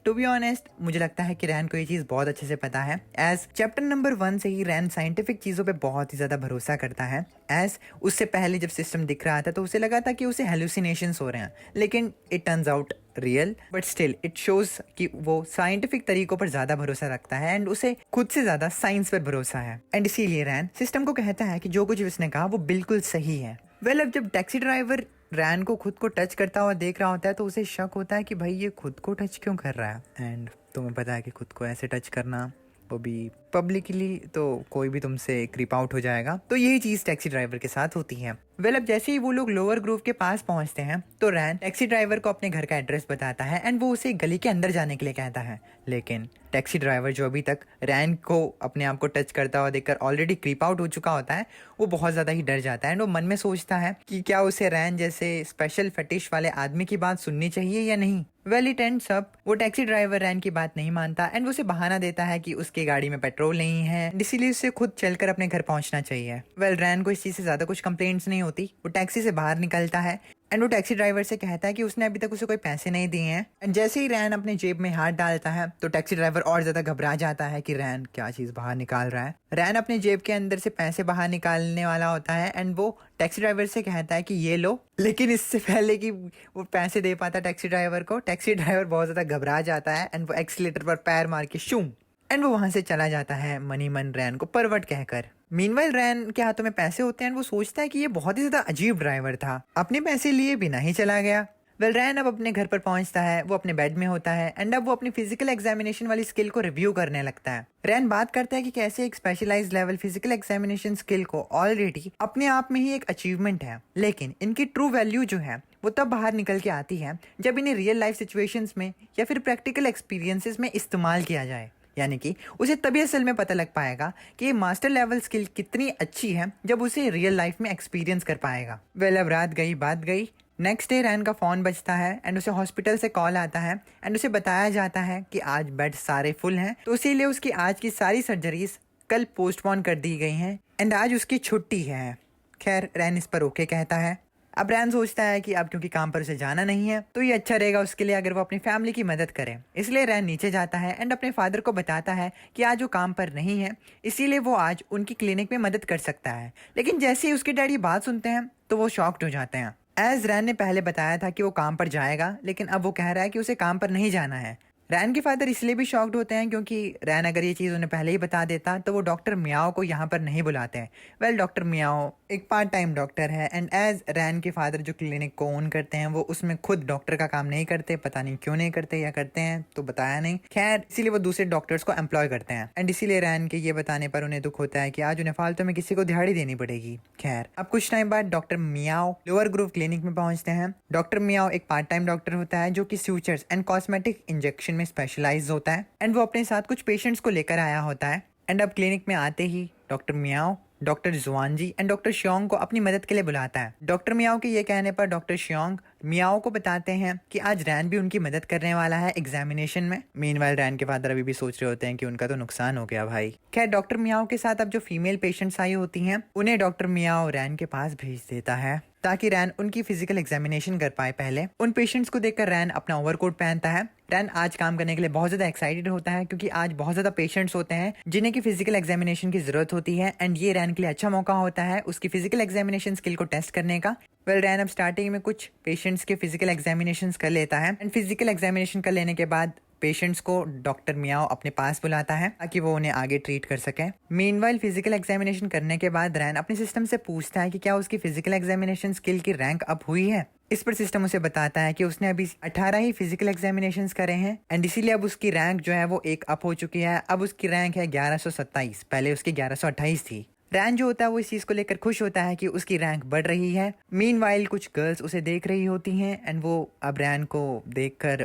टू बी ऑनेस्ट, मुझे लगता है कि रैन को ये चीज बहुत अच्छे से पता है। एज चैप्टर नंबर 1 से ही रैन साइंटिफिक चीजों पे बहुत ही ज्यादा भरोसा करता है। एज उससे पहले जब सिस्टम दिख रहा था तो उसे लगा था कि उसे हेलुसिनेशंस हो रहे हैं, लेकिन it turns out real, but still it shows कि वो साइंटिफिक तरीकों पर ज्यादा भरोसा रखता है एंड उसे खुद से ज्यादा साइंस पर भरोसा है। एंड इसीलिए रैन सिस्टम को कहता है कि जो कुछ उसने कहा वो बिल्कुल सही है। अब जब टैक्सी ड्राइवर रैन को खुद को टच करता हुआ देख रहा होता है तो उसे शक होता है कि भाई ये खुद को टच क्यों कर रहा है। एंड तुम्हें पता है कि खुद को ऐसे टच करना, वो भी पब्लिकली, तो कोई भी तुमसे क्रीप आउट हो जाएगा। तो यही चीज टैक्सी ड्राइवर के साथ होती है। अब जैसे ही वो लोग लोअर ग्रूव के पास पहुंचते हैं तो रैन टैक्सी ड्राइवर को अपने घर का एड्रेस बताता है एंड वो उसे गली के अंदर जाने के लिए कहता है। लेकिन टैक्सी ड्राइवर, जो अभी तक रैन को अपने आप को टच करता हुआ देखकर ऑलरेडी क्रीप आउट हो चुका होता है, वो बहुत ज्यादा ही डर जाता है एंड वो मन में सोचता है कि क्या उसे रैन जैसे स्पेशल फटिश वाले आदमी की बात सुननी चाहिए या नहीं। इट एंड्स अप वो टैक्सी ड्राइवर रैन की बात नहीं मानता एंड वो उसे बहाना देता है कि उसकी गाड़ी में पेट्रोल नहीं है, इसीलिए उसे खुद चलकर अपने घर पहुंचना चाहिए। रैन को इस चीज से ज्यादा कुछ कंप्लेंट्स नहीं होती। वो टैक्सी से बाहर निकलता है एंड वो टैक्सी ड्राइवर से कहता है कि उसने अभी तक उसे कोई पैसे नहीं दिए हैं। एंड जैसे ही रैन अपने जेब में हाथ डालता है तो टैक्सी ड्राइवर और ज्यादा घबरा जाता है कि रैन क्या चीज बाहर निकाल रहा है। रैन अपने जेब के अंदर से पैसे बाहर निकालने वाला होता है एंड वो टैक्सी ड्राइवर से कहता है कि ये लो। लेकिन इससे पहले कि वो पैसे दे पाता टैक्सी ड्राइवर को, टैक्सी ड्राइवर बहुत ज्यादा घबरा जाता है एंड वो एक्सीलेटर पर पैर मार के शूम एंड वो वहां से चला जाता है मनी मन रैन को परवट कहकर। मीनवाइल रैन के हाथों में पैसे होते हैं एंड वो सोचता है कि ये बहुत ही ज्यादा अजीब ड्राइवर था, अपने पैसे लिए बिना ही चला गया। रैन अब अपने घर पर पहुंचता है, वो अपने बेड में होता है एंड अब वो अपनी फिजिकल एग्जामिनेशन वाली स्किल को रिव्यू करने लगता है। रैन बात करता है कि कैसे एक specialized level physical examination skill को ऑलरेडी अपने आप में ही एक अचीवमेंट है, लेकिन इनकी ट्रू वैल्यू जो है वो तब बाहर निकल के आती है जब इन्हें रियल लाइफ सिचुएशंस में या फिर प्रैक्टिकल एक्सपीरियंसेस में इस्तेमाल किया जाए। यानी कि उसे तभी असल में पता लग पाएगा कि ये मास्टर लेवल स्किल कितनी अच्छी है जब उसे रियल लाइफ में एक्सपीरियंस कर पाएगा। अब रात गई बात गई। नेक्स्ट डे रैन का फोन बजता है एंड उसे हॉस्पिटल से कॉल आता है एंड उसे बताया जाता है कि आज बेड सारे फुल हैं, तो इसीलिए उसकी आज की सारी सर्जरीज कल पोस्टपोन कर दी गई हैं एंड आज उसकी छुट्टी है। खैर रैन इस पर ओके कहता है। अब रैन सोचता है कि अब क्योंकि काम पर उसे जाना नहीं है तो ये अच्छा रहेगा उसके लिए अगर वो अपनी फैमिली की मदद करे। इसलिए रैन नीचे जाता है एंड अपने फादर को बताता है कि आज वो काम पर नहीं है, इसीलिए वो आज उनकी क्लिनिक में मदद कर सकता है। लेकिन जैसे ही उसके डैडी बात सुनते हैं तो वो शॉक्ड हो जाते हैं। एज रैन ने पहले बताया था कि वो काम पर जाएगा, लेकिन अब वो कह रहा है कि उसे काम पर नहीं जाना है। रैन के फादर इसलिए भी शॉक्ड होते हैं क्योंकि रैन अगर ये चीज़ उन्हें पहले ही बता देता तो वो डॉक्टर मियाओ को यहाँ पर नहीं बुलाते हैं। डॉक्टर मियाओ एक पार्ट टाइम डॉक्टर है एंड एज रैन के फादर जो क्लिनिक को ओन करते हैं वो उसमें खुद डॉक्टर का काम नहीं करते, पता नहीं क्यों नहीं करते या करते हैं तो बताया नहीं। खैर इसीलिए वो दूसरे डॉक्टर्स को एम्प्लॉय करते हैं एंड इसीलिए रैन के ये बताने पर उन्हें दुख होता है कि आज उन्हें फालतू में किसी को दिहाड़ी देनी पड़ेगी। खैर अब कुछ टाइम बाद doctor Miao lower groove clinic में पहुंचते हैं। डॉक्टर मियाओ एक पार्ट टाइम डॉक्टर होता है जो कि सूचर्स एंड कॉस्मेटिक इंजेक्शन में स्पेशलाइज होता है एंड वो अपने साथ कुछ पेशेंट्स को लेकर आया होता है। एंड अब क्लिनिक में आते ही doctor Miao doctor Juanji and doctor Xiong को अपनी मदद के लिए बुलाता है। डॉक्टर मियाओ के ये कहने पर डॉक्टर शियोंग मियाओ को बताते हैं कि आज रैन भी उनकी मदद करने वाला है एग्जामिनेशन में। मीनवाइल रैन के फादर अभी भी सोच रहे होते हैं कि उनका तो नुकसान हो गया भाई। खैर डॉक्टर मियाओ के साथ अब जो फीमेल पेशेंट्स आई होती हैं उन्हें डॉक्टर मियाओ रैन के पास भेज देता है ताकि रैन उनकी फिजिकल एग्जामिनेशन कर पाए। पहले उन पेशेंट्स को देखकर रैन अपना ओवरकोट पहनता है। रैन आज काम करने के लिए बहुत ज्यादा एक्साइटेड होता है क्योंकि आज बहुत ज्यादा पेशेंट्स होते हैं जिन्हें की फिजिकल एग्जामिनेशन की जरूरत होती है एंड ये रैन के लिए अच्छा मौका होता है उसकी फिजिकल एग्जामिनेशन स्किल को टेस्ट करने का। रैन अब स्टार्टिंग में कुछ पेशेंट्स के फिजिकल एग्जामिनेशन कर लेता है एंड फिजिकल एग्जामिनेशन कर लेने के बाद पेशेंट्स को डॉक्टर मियाओ अपने पास बुलाता है ताकि वो उन्हें आगे ट्रीट कर सके। मीनवाइल फिजिकल एग्जामिनेशन करने के बाद रैन अपने सिस्टम से पूछता है कि क्या उसकी फिजिकल एग्जामिनेशन स्किल की रैंक अप हुई है। इस पर सिस्टम उसे बताता है कि उसने अभी 18 ही फिजिकल एग्जामिनेशंस करे हैं एंड इसीलिए अब उसकी रैंक जो है वो एक अप हो चुकी है। अब उसकी रैंक है 1127, पहले उसकी 1128 थी। रैन जो होता है वो इस चीज को लेकर खुश होता है कि उसकी रैंक बढ़ रही है। मीनवाइल कुछ गर्ल्स उसे देख रही होती हैं एंड वो अब रैन को देखकर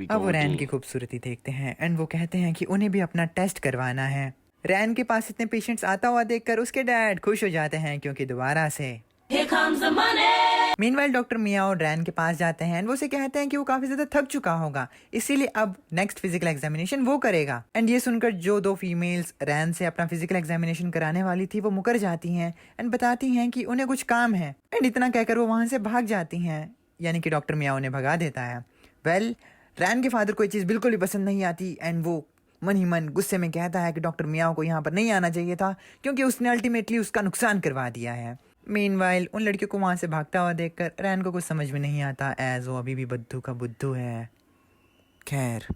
अब वो रैन की खूबसूरती देखते हैं एंड वो कहते हैं कि उन्हें भी अपना टेस्ट करवाना है। रैन के पास इतने पेशेंट्स आता हुआ देखकर उसके डैड खुश हो जाते हैं क्योंकि दोबारा से मीनवाइल डॉक्टर मियाओ रैन के पास जाते हैं एंड वो उसे कहते हैं कि वो काफी ज्यादा थक चुका होगा, इसीलिए अब नेक्स्ट फिजिकल एग्जामिनेशन वो करेगा। एंड ये सुनकर जो दो फीमेल्स रैन से अपना फिजिकल एग्जामिनेशन कराने वाली थी वो मुकर जाती हैं एंड बताती हैं कि उन्हें कुछ काम है एंड इतना कहकर वो वहां से भाग जाती हैं, यानी कि डॉक्टर मियाओ उन्हें भगा देता है। रैन के फादर को ये चीज़ बिल्कुल भी पसंद नहीं आती एंड वो मन ही मन गुस्से में कहता है कि डॉक्टर मियाओ को यहाँ पर नहीं आना चाहिए था क्योंकि उसने अल्टीमेटली उसका नुकसान करवा दिया है। मीनवाइल उन लड़कियों को वहाँ से भागता हुआ देखकर रैन को कुछ समझ में नहीं आता एज वो अभी भी बुद्धू का बुद्धू है। खैर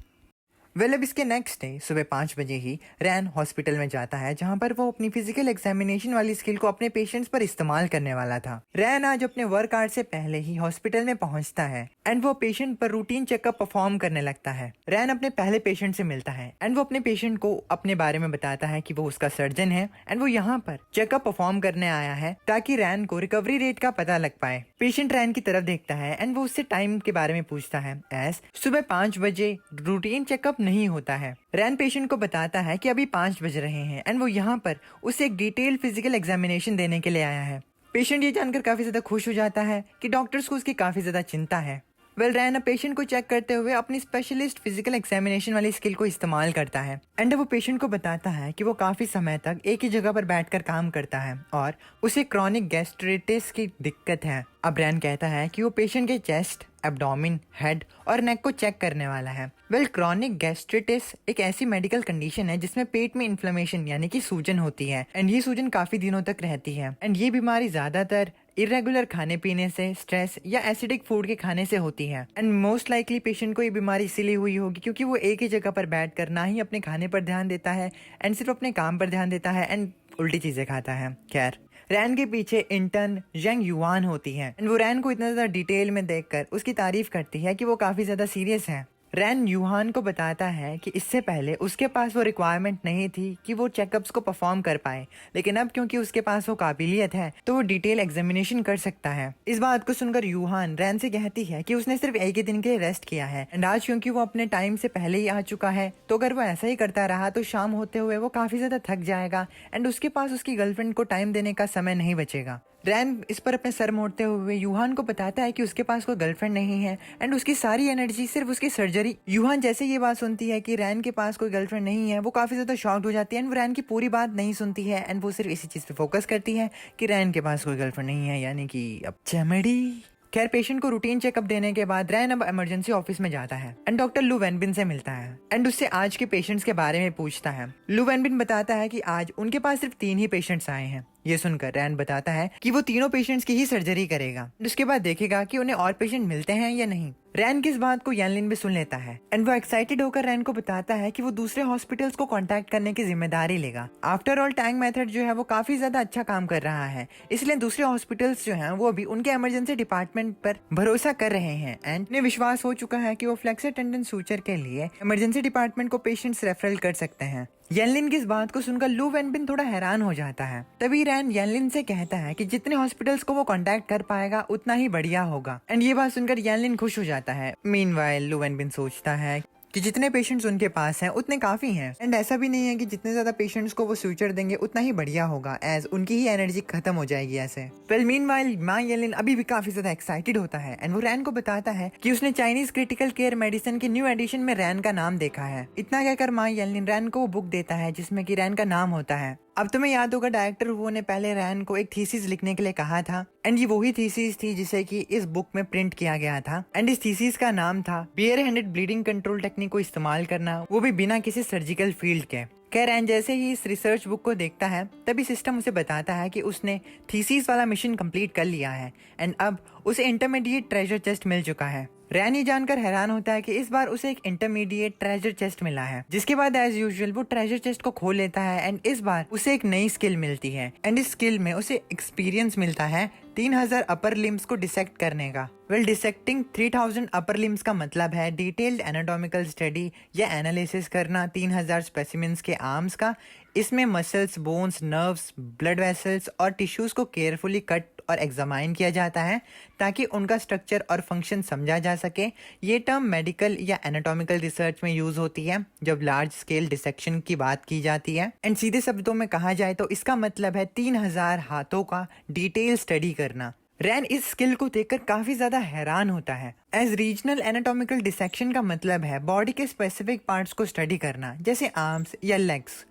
अब इसके नेक्स्ट डे सुबह 5 बजे ही रैन हॉस्पिटल में जाता है जहां पर वो अपनी फिजिकल एग्जामिनेशन वाली स्किल को अपने पेशेंट्स पर इस्तेमाल करने वाला था। रैन आज अपने वर्क आवर्स से पहले ही हॉस्पिटल में पहुंचता है एंड वो पेशेंट पर रूटीन चेकअप परफॉर्म करने लगता है। रैन अपने पहले पेशेंट से मिलता है एंड वो अपने पेशेंट को अपने बारे में बताता है कि वो उसका सर्जन है एंड वो यहाँ पर चेकअप परफॉर्म करने आया है ताकि रैन को रिकवरी रेट का पता लग पाए। पेशेंट रैन की तरफ देखता है एंड वो उससे टाइम के बारे में पूछता है एज सुबह 5 बजे रूटीन चेकअप नहीं होता है। रैन पेशेंट को बताता है कि अभी 5 बज रहे हैं एंड वो यहाँ पर उसे एक डिटेल्ड फिजिकल एग्जामिनेशन देने के लिए आया है। पेशेंट ये जानकर काफी ज्यादा खुश हो जाता है कि डॉक्टर्स को उसकी काफी ज्यादा चिंता है। रैन अब पेशेंट को चेक करते हुए अपनी स्पेशलिस्ट फिजिकल एग्जामिनेशन वाली स्किल को इस्तेमाल करता है एंड वो पेशेंट को बताता है कि वो काफी समय तक एक ही जगह पर बैठकर काम करता है और उसे क्रॉनिक गैस्ट्रिटिस की दिक्कत है। अब रैन कहता है कि वो पेशेंट के चेस्ट, एब्डोमिन, हेड और नेक को चेक करने वाला है। क्रॉनिक गैस्ट्रिटिस एक ऐसी मेडिकल कंडीशन है जिसमें पेट में इन्फ्लेमेशन यानी कि सूजन होती है एंड ये सूजन काफी दिनों तक रहती है एंड ये बीमारी ज्यादातर इरेगुलर खाने पीने से, स्ट्रेस या एसिडिक फूड के खाने से होती है एंड मोस्ट लाइकली पेशेंट को ये बीमारी इसीलिए हुई होगी क्योंकि वो एक ही जगह पर बैठकर ना ही अपने खाने पर ध्यान देता है एंड सिर्फ अपने काम पर ध्यान देता है एंड उल्टी चीजें खाता है। खैर, रैन के पीछे इंटर्न जंग युआन होती है एंड वो रैन को इतना ज्यादा डिटेल में देखकर उसकी तारीफ करती है कि वो काफी ज्यादा सीरियस है। रैन यूहान को बताता है कि इससे पहले उसके पास वो रिक्वायरमेंट नहीं थी कि वो चेकअप्स को परफॉर्म कर पाए, लेकिन अब क्योंकि उसके पास वो काबिलियत है तो वो डिटेल एग्जामिनेशन कर सकता है। इस बात को सुनकर यूहान रैन से कहती है कि उसने सिर्फ एक ही दिन के लिए रेस्ट किया है एंड आज क्योंकि वो अपने टाइम से पहले ही आ चुका है तो अगर वो ऐसा ही करता रहा तो शाम होते हुए वो काफी ज्यादा थक जाएगा एंड उसके पास उसकी गर्लफ्रेंड को टाइम देने का समय नहीं बचेगा। रैन इस पर अपने सर मोड़ते हुए यूहान को बताता है कि उसके पास कोई गर्लफ्रेंड नहीं है एंड उसकी सारी एनर्जी सिर्फ उसकी सर्जरी। यूहान जैसे ये बात सुनती है कि रैन के पास कोई गर्लफ्रेंड नहीं है वो काफी ज्यादा शॉक्ड हो जाती है एंड वो रैन की पूरी बात नहीं सुनती है एंड वो सिर्फ इसी चीज पे फोकस करती है कि रैन के पास कोई गर्लफ्रेंड नहीं है, यानी कि अब चमड़ी। खैर, पेशेंट को रूटीन चेकअप देने के बाद रैन अब इमरजेंसी ऑफिस में जाता है एंड डॉक्टर लू वेनबिन से मिलता है एंड उससे आज के पेशेंट्स के बारे में पूछता है। लू वेनबिन बताता है कि आज उनके पास सिर्फ 3 ही पेशेंट्स आए हैं। ये सुनकर रैन बताता है कि वो तीनों पेशेंट्स की ही सर्जरी करेगा, उसके बाद देखेगा कि उन्हें और पेशेंट मिलते हैं या नहीं। रैन की इस बात को यानलिन भी सुन लेता है एंड वो एक्साइटेड होकर रैन को बताता है कि वो दूसरे हॉस्पिटल्स को कांटेक्ट करने की जिम्मेदारी लेगा। आफ्टर ऑल, टैंक मेथड जो है वो काफी ज्यादा अच्छा काम कर रहा है, इसलिए दूसरे हॉस्पिटल्स जो हैं वो भी उनके इमरजेंसी डिपार्टमेंट पर भरोसा कर रहे हैं एंड उन्हें विश्वास हो चुका है कि वो फ्लेक्सर टेंडन सूचर के लिए इमरजेंसी डिपार्टमेंट को पेशेंट्स रेफरल कर सकते हैं। यानलिन की इस बात को सुनकर लू वेनबिन थोड़ा हैरान हो जाता है। तभी रैन यानलिन से कहता है कि जितने हॉस्पिटल्स को वो कांटेक्ट कर पाएगा उतना ही बढ़िया होगा एंड ये बात सुनकर यानलिन खुश हो जाता है। मीनवाइल, लू वेनबिन सोचता है कि जितने पेशेंट्स उनके पास हैं उतने काफी हैं एंड ऐसा भी नहीं है कि जितने ज्यादा पेशेंट्स को वो सूचर देंगे उतना ही बढ़िया होगा, एज उनकी ही एनर्जी खत्म हो जाएगी ऐसे। वेल, मीनवाइल मा येलिन अभी भी काफी ज्यादा एक्साइटेड होता है एंड वो रैन को बताता है कि उसने चाइनीज क्रिटिकल केयर मेडिसिन की न्यू एडिशन में रैन का नाम देखा है। इतना कहकर मा येलिन रैन को वो बुक देता है जिसमें कि रैन का नाम होता है। अब तुम्हें याद होगा डायरेक्टर वो ने पहले रैन को एक थीसिस लिखने के लिए कहा था एंड ये वही थीसिस थी जिसे कि इस बुक में प्रिंट किया गया था एंड इस थीसिस का नाम था bare handed bleeding control technique को इस्तेमाल करना, वो भी बिना किसी सर्जिकल फील्ड के। रैन जैसे ही इस रिसर्च बुक को देखता है तभी सिस्टम उसे बताता है कि उसने थीसिस वाला मिशन कंप्लीट कर लिया है एंड अब उसे इंटरमीडिएट ट्रेजर चेस्ट मिल चुका है। रैन ये जानकर हैरान होता है कि इस बार उसे एक इंटरमीडिएट ट्रेजर चेस्ट मिला है, जिसके बाद एज यूजुअल वो ट्रेजर चेस्ट को खोल लेता है एंड इस बार उसे एक नई स्किल मिलती है एंड इस स्किल में उसे एक्सपीरियंस मिलता है 3000 अपर लिम्स को डिसेक्ट करने का। डिसेक्टिंग 3000 अपर लिम्स का मतलब है डिटेल्ड एनाटॉमिकल स्टडी या एनालिसिस करना 3000 स्पेसिमेंस के आर्म्स का। इसमें muscles, bones, nerves, blood vessels और टिश्यूज को केयरफुली कट और एग्जामाइन किया जाता है ताकि उनका स्ट्रक्चर और फंक्शन समझा जा सके। ये टर्म मेडिकल या एनाटॉमिकल रिसर्च में यूज होती है जब लार्ज स्केल डिसेक्शन की बात की जाती है एंड सीधे शब्दों में कहा जाए तो इसका मतलब है 3000 हाथों का डिटेल स्टडी करना। रैन इस स्किल को देखकर काफी ज्यादा हैरान होता है, एज रीजनल एनाटॉमिकल डिसेक्शन का मतलब है बॉडी के स्पेसिफिक पार्ट्स को स्टडी करना, जैसे आर्म्स या लेग्स।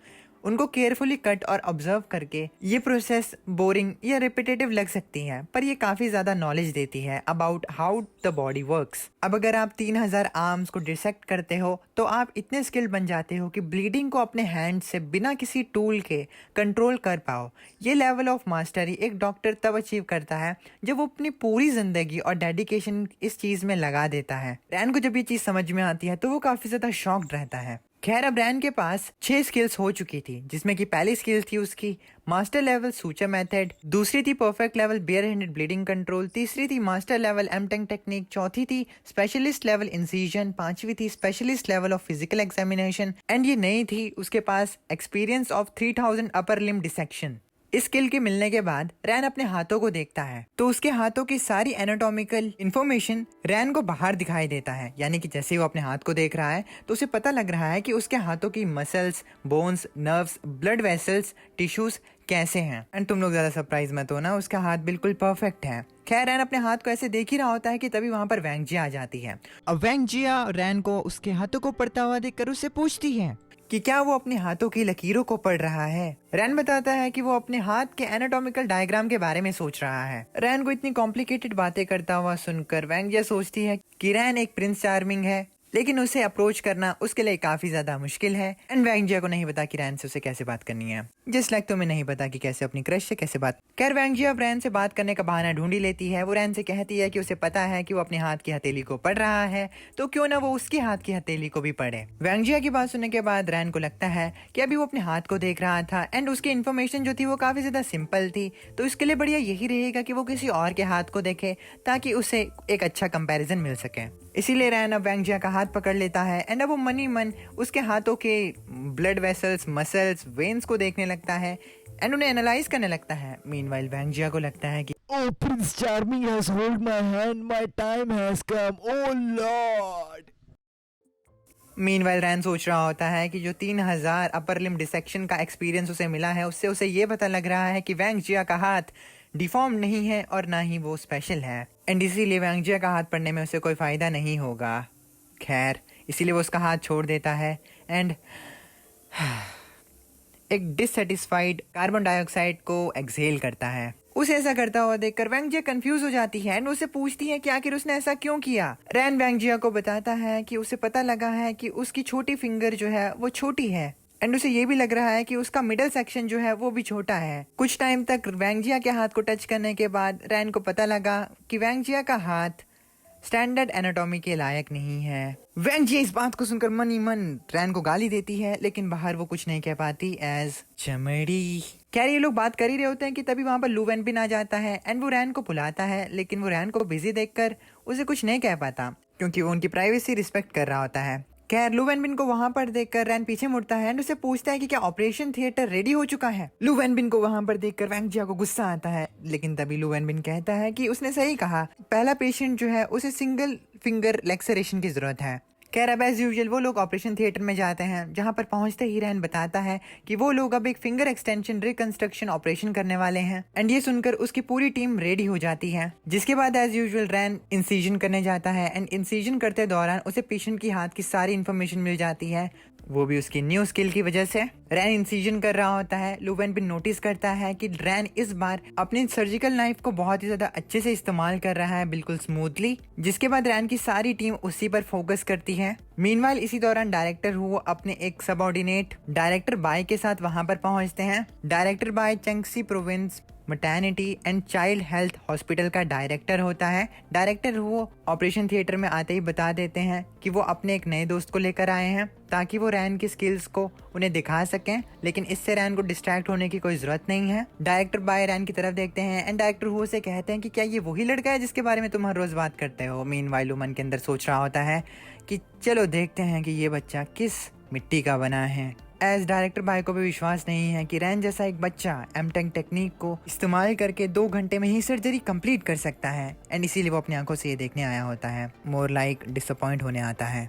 उनको केयरफुली कट और ऑब्जर्व करके ये प्रोसेस बोरिंग या रिपीटेटिव लग सकती है, पर ये काफी ज्यादा नॉलेज देती है about how the body works. अब अगर आप 3000 आर्म्स को डिसेक्ट करते हो तो आप इतने स्किल बन जाते हो कि ब्लीडिंग को अपने हैंड से बिना किसी टूल के कंट्रोल कर पाओ। ये लेवल ऑफ मास्टरी एक डॉक्टर तब अचीव करता है जब वो अपनी पूरी जिंदगी और डेडिकेशन इस चीज में लगा देता है। रैन को जब ये चीज समझ में आती है तो वो काफी ज्यादा शॉक्ड रहता है। खैर, अब रैन के पास 6 स्किल्स हो चुकी थी, जिसमें कि पहली स्किल थी उसकी मास्टर लेवल सूचर मेथड, दूसरी थी perfect level bare handed bleeding control, तीसरी थी मास्टर लेवल एमटेंग टेक्निक, चौथी थी स्पेशलिस्ट लेवल इंसिजन, पांचवी थी specialist level of physical examination and ये नई थी उसके पास experience of 3000 upper limb dissection. इस स्किल के मिलने के बाद रैन अपने हाथों को देखता है तो उसके हाथों की सारी एनाटॉमिकल इंफॉर्मेशन रैन को बाहर दिखाई देता है। यानी कि जैसे ही वो अपने हाथ को देख रहा है तो उसे पता लग रहा है कि उसके हाथों की muscles, bones, nerves, blood vessels, tissues कैसे हैं। एंड तुम लोग ज्यादा सरप्राइज मत हो ना, उसका हाथ बिल्कुल परफेक्ट है। खैर रैन अपने हाथ को ऐसे देख ही रहा होता है कि तभी वहां पर वैंगजिया आ जाती है। अब वैंगजिया रैन को उसके हाथों को पढ़ता हुआ देखकर उससे पूछती है कि क्या वो अपने हाथों की लकीरों को पढ़ रहा है। रैन बताता है कि वो अपने हाथ के एनाटॉमिकल डायग्राम के बारे में सोच रहा है। रैन को इतनी कॉम्प्लिकेटेड बातें करता हुआ सुनकर वैंगजिया सोचती है कि रैन एक प्रिंस चार्मिंग है, लेकिन उसे अप्रोच करना उसके लिए काफी ज्यादा मुश्किल है। एंड वैंगजिया को नहीं पता कि रैन से उसे कैसे बात करनी है, जिस लाइक तुम्हें नहीं पता कि कैसे अपनी क्रश से कैसे बात। खैर वैंगजिया अब रैन से बात करने का बहाना ढूंढी लेती है। वो रैन से कहती है कि उसे पता है कि वो अपने हाथ की हथेली को पढ़ रहा है, तो क्यों ना वो उसके हाथ की हथेली को भी पढ़े। वैंगजिया की बात सुनने के बाद रैन को लगता है कि अभी वो अपने हाथ को देख रहा था एंड उसकी इन्फॉर्मेशन जो थी वो काफी ज्यादा सिंपल थी, तो इसके लिए बढ़िया यही रहेगा कि वो किसी और के हाथ को देखे ताकि उसे एक अच्छा कंपैरिजन मिल सके। इसीलिए रैन अब वैंगजिया का हाथ पकड़ लेता है एंड अब वो मन ही मन उसके हाथों के ब्लड वेसल्स, मसल्स, वेन्स को देखने लगता है एंड उन्हें एनालाइज करने लगता है। मीनवाइल वैंगजिया को लगता है कि Oh, Prince Charming has hold my hand. My time has come. Oh Lord. Meanwhile Ran सोच रहा होता है कि जो 3000 अपर लिम डिसेक्शन का एक्सपीरियंस उसे मिला है उससे उसे ये पता लग रहा है कि वैंगजिया का हाथ डिफॉर्म नहीं है और ना ही वो स्पेशल है एंड इसीलिए वैंगजिया का हाथ पढ़ने में उसे कोई फायदा नहीं होगा। खैर इसीलिए वो उसका हाथ छोड़ देता है एंड एक डिससेटिस्फाइड कार्बन डाइऑक्साइड को एक्सहेल करता है। उसे ऐसा करता हुआ देखकर वैंगजिया कंफ्यूज हो जाती है एंड उसे पूछती है कि आखिर उसने ऐसा क्यों किया। रैन वैंगजिया को बताता है कि उसे पता लगा है कि उसकी छोटी फिंगर जो है वो छोटी है एंड उसे ये भी लग रहा है कि उसका मिडल सेक्शन जो है वो भी छोटा है। कुछ टाइम तक वैंगजिया के हाथ को टच करने के बाद रैन को पता लगा कि वैंगजिया का हाथ स्टैंडर्ड एनाटॉमी के लायक नहीं है। वैंगजिया इस बात को सुनकर मन ही मन रैन को गाली देती है, लेकिन बाहर वो कुछ नहीं कह पाती एज चमड़ी। खैर ये लोग बात कर ही रहे होते हैं कि तभी वहां पर लू वेनबिन आ जाता है एंड वो रैन को बुलाता है, लेकिन वो रैन को बिजी देखकर उसे कुछ नहीं कह पाता क्योंकि वो उनकी प्राइवेसी रिस्पेक्ट कर रहा होता है। खैर लू वेनबिन को वहां पर देखकर रैन पीछे मुड़ता है एंड उसे पूछता है कि क्या ऑपरेशन थिएटर रेडी हो चुका है। लू वेनबिन को वहां पर देखकर वैंगजिया को गुस्सा आता है, लेकिन तभी लू वेनबिन कहता है कि उसने सही कहा, पहला पेशेंट जो है उसे सिंगल फिंगर लेक्सरेशन की जरूरत है। खैर अब एज यूजुअल वो लोग ऑपरेशन थिएटर में जाते हैं, जहां पर पहुंचते ही रैन बताता है कि वो लोग अब एक फिंगर एक्सटेंशन रिकंस्ट्रक्शन ऑपरेशन करने वाले हैं एंड ये सुनकर उसकी पूरी टीम रेडी हो जाती है। जिसके बाद एज यूजुअल रैन इंसिजन करने जाता है एंड इंसिजन करते दौरान उसे पेशेंट की हाथ की सारी इन्फॉर्मेशन मिल जाती है, वो भी उसकी न्यू स्किल की वजह से। रैन इंसिजन कर रहा होता है। लू वेनबिन नोटिस करता है कि रैन इस बार अपनी सर्जिकल नाइफ को बहुत ही ज्यादा अच्छे से इस्तेमाल कर रहा है, बिल्कुल स्मूथली। जिसके बाद रैन की सारी टीम उसी पर फोकस करती है। मीनवाइल इसी दौरान डायरेक्टर हु अपने एक सबऑर्डिनेट डायरेक्टर बाय के साथ वहां पर पहुंचते हैं। Director by Jiangxi province maternity and child health hospital का डायरेक्टर होता है। डायरेक्टर वो ऑपरेशन थिएटर में आते ही बता देते हैं कि वो अपने एक नए दोस्त को लेकर आए हैं ताकि वो रैन की स्किल्स को उन्हें दिखा सकें, लेकिन इससे रैन को डिस्ट्रैक्ट होने की कोई जरूरत नहीं है। डायरेक्टर बाय रैन की तरफ देखते हैं एंड डायरेक्टर हु से कहते हैं कि क्या ये वही लड़का है जिसके बारे में तुम हर रोज बात करते हो। मीनवाइल मन के अंदर सोच रहा होता है कि चलो देखते हैं कि ये बच्चा किस मिट्टी का बना है। एज डायरेक्टर भाई को भी विश्वास नहीं है कि रैन जैसा एक बच्चा एमटेक टेक्निक को इस्तेमाल करके 2 घंटे में ही सर्जरी कंप्लीट कर सकता है एंड इसीलिए वो अपनी आंखों से ये देखने आया होता है, मोर लाइक डिसअपॉइंट होने आता है।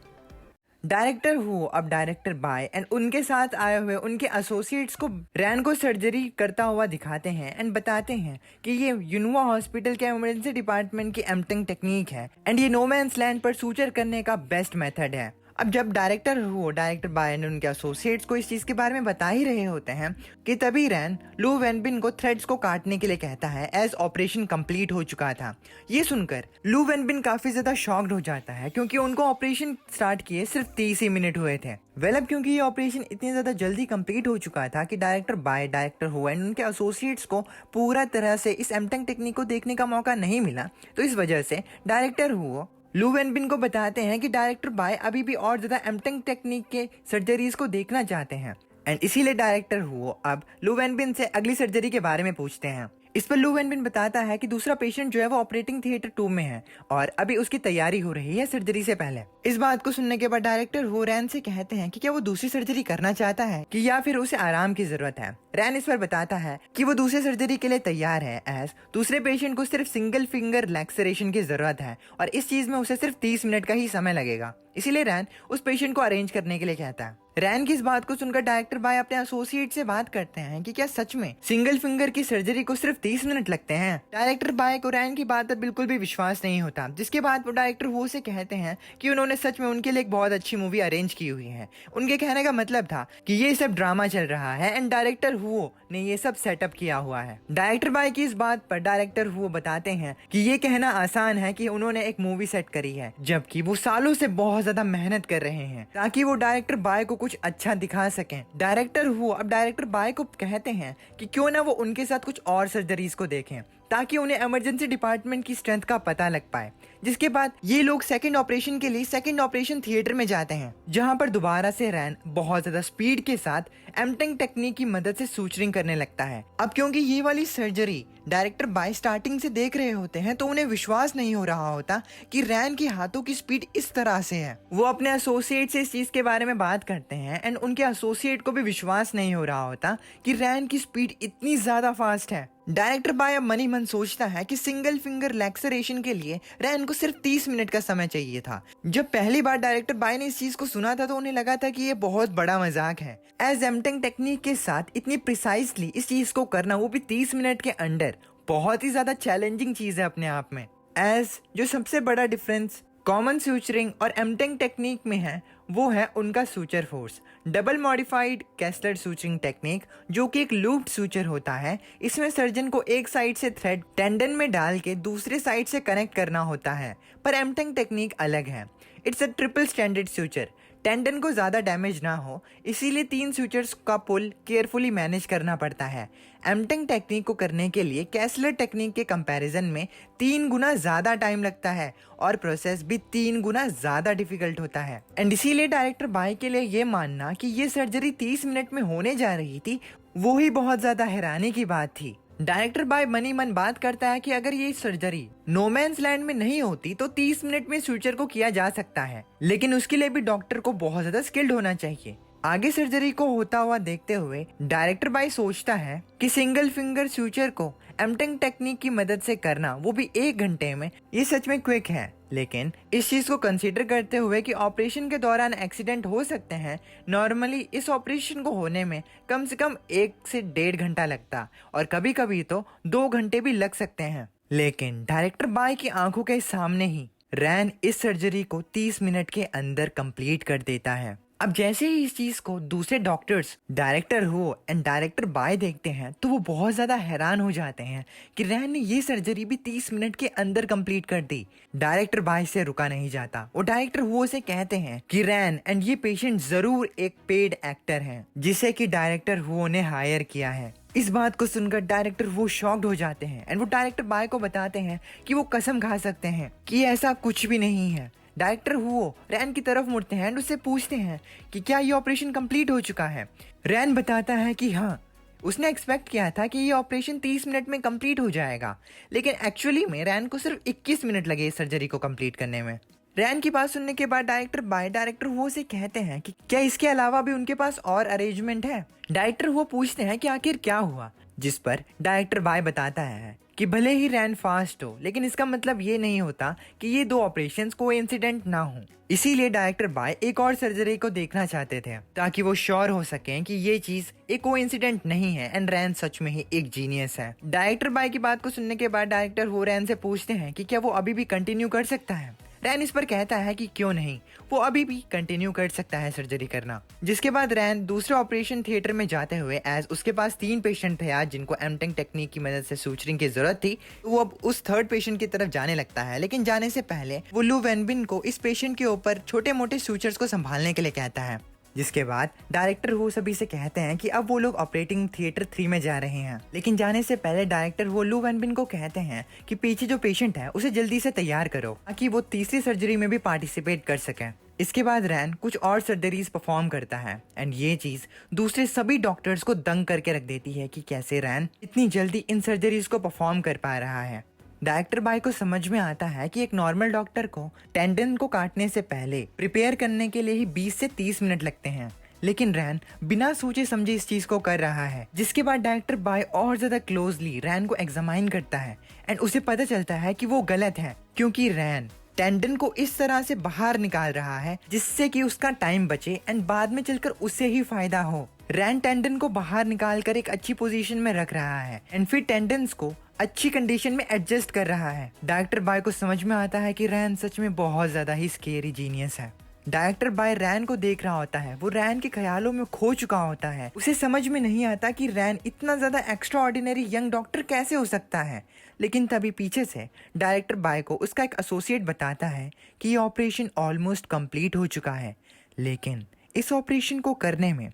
डायरेक्टर हु अब डायरेक्टर बाय एंड उनके साथ आए हुए उनके एसोसिएट्स को रैन को सर्जरी करता हुआ दिखाते हैं एंड बताते हैं कि ये यूनुआ हॉस्पिटल के इमरजेंसी डिपार्टमेंट की एमटेक टेक्निक है एंड ये नो मैंस लैंड पर सूचर करने का बेस्ट मेथड है। अब जब डायरेक्टर बाय ने उनके एसोसिएट्स को इस चीज के बारे में बता ही रहे होते हैं कि तभी रैन लू वेनबिन को थ्रेड्स को काटने के लिए कहता है एज ऑपरेशन कंप्लीट हो चुका था। ये सुनकर लू वेनबिन काफी ज्यादा शॉक्ड हो जाता है क्योंकि उनको ऑपरेशन स्टार्ट किए सिर्फ 30 ही मिनट हुए थे। अब क्योंकि ये ऑपरेशन इतनी ज्यादा जल्दी कंप्लीट हो चुका था कि director by, director who and उनके एसोसिएट्स को पूरा तरह से इस एमटेक टेक्निक को देखने का मौका नहीं मिला, तो इस वजह से डायरेक्टर हु लू वेनबिन को बताते हैं कि डायरेक्टर बाय अभी भी और ज्यादा एमटेक टेक्निक के सर्जरीज को देखना चाहते हैं एंड इसीलिए डायरेक्टर हु अब लू वेनबिन से अगली सर्जरी के बारे में पूछते हैं। इस पर लू वेन बिन बताता है कि दूसरा पेशेंट जो है वो ऑपरेटिंग थिएटर 2 में है और अभी उसकी तैयारी हो रही है सर्जरी से पहले। इस बात को सुनने के बाद डायरेक्टर वो रैन से कहते हैं कि क्या वो दूसरी सर्जरी करना चाहता है कि या फिर उसे आराम की जरूरत है। रैन इस पर बताता है कि वो दूसरी सर्जरी के लिए तैयार है, एज दूसरे पेशेंट को सिर्फ सिंगल फिंगर लैक्सरेशन की जरूरत है और इस चीज में उसे सिर्फ 30 मिनट का ही समय लगेगा। इसीलिए रैन उस पेशेंट को अरेंज करने के लिए कहता है। रैन की इस बात को सुनकर डायरेक्टर बाय अपने एसोसिएट से बात करते हैं कि क्या सच में सिंगल फिंगर की सर्जरी को सिर्फ 30 मिनट लगते हैं। डायरेक्टर बाय को रैन की बात पर बिल्कुल भी विश्वास नहीं होता, जिसके बाद वो डायरेक्टर वो से कहते हैं कि उन्होंने सच में उनके लिए एक बहुत अच्छी मूवी अरेंज की हुई है। उनके कहने का मतलब था कि ये सब ड्रामा चल रहा है एंड डायरेक्टर हुओ ने ये सब सेटअप किया हुआ है। डायरेक्टर बाय की इस बात पर डायरेक्टर हुओ बताते हैं कि ये कहना आसान है कि उन्होंने एक मूवी सेट करी है, जबकि वो सालों से बहुत ज्यादा मेहनत कर रहे हैं ताकि वो डायरेक्टर बाय को कुछ अच्छा दिखा सकें। डायरेक्टर हुओ अब डायरेक्टर बाय को कहते हैं कि क्यों ना वो उनके साथ कुछ और सर्जरीज को देखें ताकि उन्हें इमरजेंसी डिपार्टमेंट की स्ट्रेंथ का पता लग पाए। जिसके बाद ये लोग सेकंड ऑपरेशन के लिए सेकंड ऑपरेशन थिएटर में जाते हैं, जहां पर दोबारा से रैन बहुत ज्यादा स्पीड के साथ एमटेंग टेक्निक की मदद से सूचरिंग करने लगता है। अब क्योंकि ये वाली सर्जरी डायरेक्टर बाय स्टार्टिंग से देख रहे होते हैं तो उन्हें विश्वास नहीं हो रहा होता कि रैन के हाथों की स्पीड इस तरह से है। वो अपने एसोसिएट से इस चीज के बारे में बात करते हैं एंड उनके एसोसिएट को भी विश्वास नहीं हो रहा होता कि रैन की स्पीड इतनी ज्यादा फास्ट है। डायरेक्टर बाय अब मन ही मन सोचता है कि सिंगल फिंगर लैक्सरेशन के लिए रैन को सिर्फ 30 मिनट का समय चाहिए था। जब पहली बार डायरेक्टर बाय ने इस चीज को सुना था तो उन्हें लगा था कि ये बहुत बड़ा मजाक है। एज एमटेंग टेक्निक के साथ इतनी प्रिसाइसली इस चीज को करना, वो भी 30 मिनट के अंदर, बहुत ही ज्यादा चैलेंजिंग चीज है अपने आप में। एज जो सबसे बड़ा डिफरेंस कॉमन सूचरिंग और एमटेंग टेक्निक में है वो है उनका suture force. Double modified Kessler suturing technique, जो कि एक लूप्ड सूचर होता है, इसमें सर्जन को एक साइड से थ्रेड टेंडन में डाल के दूसरे साइड से कनेक्ट करना होता है। पर एमटेंग टेक्निक अलग है, it's a triple standard suture. Tendon को ज्यादा डैमेज ना हो इसीलिए 3 सूचर्स का पुल केयरफुली मैनेज करना पड़ता है। एमटेंग टेक्निक को करने के लिए कैस्लर टेक्निक के कंपैरिजन में 3 गुना ज्यादा टाइम लगता है और प्रोसेस भी 3 गुना ज्यादा डिफिकल्ट होता है। एंड इसीलिए डायरेक्टर बाय के लिए ये मानना कि ये सर्जरी 30 मिनट में होने जा रही थी, वो ही बहुत ज्यादा हैरानी की बात थी। डायरेक्टर बाय मनी मन बात करता है कि अगर ये सर्जरी नोमैन्स लैंड में नहीं होती तो 30 मिनट में सूचर को किया जा सकता है, लेकिन उसके लिए भी डॉक्टर को बहुत ज्यादा स्किल्ड होना चाहिए। आगे सर्जरी को होता हुआ देखते हुए डायरेक्टर बाय सोचता है कि सिंगल फिंगर सूचर को एमटेंग टेक्निक की मदद से करना, वो भी 1 घंटे में, ये सच में क्विक है। लेकिन इस चीज को कंसीडर करते हुए कि ऑपरेशन के दौरान एक्सीडेंट हो सकते हैं, नॉर्मली इस ऑपरेशन को होने में कम से कम 1 से 1.5 घंटा लगता और कभी कभी तो 2 घंटे भी लग सकते हैं। लेकिन डायरेक्टर बाय की आंखों के सामने ही रैन इस सर्जरी को 30 मिनट के अंदर कंप्लीट कर देता है। अब जैसे ही इस चीज को दूसरे डॉक्टर्स, डायरेक्टर हो एंड डायरेक्टर बाय देखते हैं तो वो बहुत ज्यादा हैरान हो जाते हैं कि रैन ने ये सर्जरी भी 30 मिनट के अंदर कंप्लीट कर दी। डायरेक्टर बाय से रुका नहीं जाता, वो डायरेक्टर वो से कहते हैं कि रैन एंड ये पेशेंट जरूर एक पेड एक्टर है जिसे कि डायरेक्टर वो ने हायर किया है। इस बात को सुनकर डायरेक्टर वो शॉक्ड हो जाते हैं एंड वो डायरेक्टर बाय को बताते हैं कि वो कसम खा सकते हैं कि ऐसा कुछ भी नहीं है। डायरेक्टर हुओ रैन की तरफ मुड़ते हैं एंड उससे पूछते हैं कि क्या ये ऑपरेशन कंप्लीट हो चुका है। रैन बताता है कि हाँ, उसने एक्सपेक्ट किया था कि ये ऑपरेशन 30 मिनट में कंप्लीट हो जाएगा, लेकिन एक्चुअली में रैन को सिर्फ 21 मिनट लगे इस सर्जरी को कंप्लीट करने में। रैन की बात सुनने के बाद डायरेक्टर बाय डायरेक्टर वो से कहते हैं कि क्या इसके अलावा भी उनके पास और अरेंजमेंट है। डायरेक्टर वो पूछते हैं कि आखिर क्या हुआ, जिस पर डायरेक्टर बाय बताता है कि भले ही रैन फास्ट हो लेकिन इसका मतलब ये नहीं होता कि ये 2 ऑपरेशंस कोइंसिडेंट ना हो। इसीलिए डायरेक्टर बाय एक और सर्जरी को देखना चाहते थे ताकि वो श्योर हो सकें कि ये चीज एक कोइंसिडेंट नहीं है एंड रैन सच में ही एक जीनियस है। डायरेक्टर बाय की बात को सुनने के बाद डायरेक्टर वो रैन से पूछते हैं कि क्या वो अभी भी कंटिन्यू कर सकता है। रैन इस पर कहता है कि क्यों नहीं, वो अभी भी कंटिन्यू कर सकता है सर्जरी करना। जिसके बाद रैन दूसरे ऑपरेशन थिएटर में जाते हुए, एज उसके पास 3 पेशेंट थे आज जिनको एमटेंग टेक्निक की मदद से सूचरिंग की जरूरत थी, वो अब उस 3rd पेशेंट की तरफ जाने लगता है। लेकिन जाने से पहले वो लू वेनबिन को इस पेशेंट के ऊपर छोटे मोटे सूचर्स को संभालने के लिए कहता है। जिसके बाद डायरेक्टर वो सभी से कहते हैं कि अब वो लोग ऑपरेटिंग थिएटर 3 में जा रहे हैं। लेकिन जाने से पहले डायरेक्टर वो लू वेनबिन को कहते हैं कि पीछे जो पेशेंट है उसे जल्दी से तैयार करो ताकि वो तीसरी सर्जरी में भी पार्टिसिपेट कर सके। इसके बाद रैन कुछ और सर्जरीज परफॉर्म करता है एंड ये चीज दूसरे सभी डॉक्टर्स को दंग करके रख देती है कि कैसे रैन इतनी जल्दी इन सर्जरीज को परफॉर्म कर पा रहा है। डायरेक्टर बाय को समझ में आता है कि एक नॉर्मल डॉक्टर को टेंडन को काटने से पहले प्रिपेयर करने के लिए ही 20 से 30 मिनट लगते हैं, लेकिन रैन बिना सोचे समझे इस चीज को कर रहा है। जिसके बाद डायरेक्टर बाय और ज्यादा क्लोजली रैन को एग्जामाइन करता है एंड उसे पता चलता है कि वो गलत है, क्योंकि रैन टेंडन को इस तरह से बाहर निकाल रहा है जिससे कि उसका टाइम बचे एंड बाद में चलकर उससे ही फायदा हो। रैन टेंडन को बाहर निकालकर एक अच्छी पोजीशन में रख रहा है एंड फिर टेंडन्स को अच्छी कंडीशन में एडजस्ट कर रहा है। डायरेक्टर बाय को समझ में आता है कि रैन सच में बहुत ज्यादा ही स्केरी जीनियस है। डायरेक्टर बाय रैन को देख रहा होता है, वो रैन के ख्यालों में खो चुका होता है। उसे समझ में नहीं आता कि रैन इतना ज्यादा एक्स्ट्रा ऑर्डिनरी यंग डॉक्टर कैसे हो सकता है, लेकिन तभी पीछे से डायरेक्टर बाय को उसका एक एसोसिएट बताता है कि ये ऑपरेशन ऑलमोस्ट कंप्लीट हो चुका है, लेकिन इस ऑपरेशन को करने में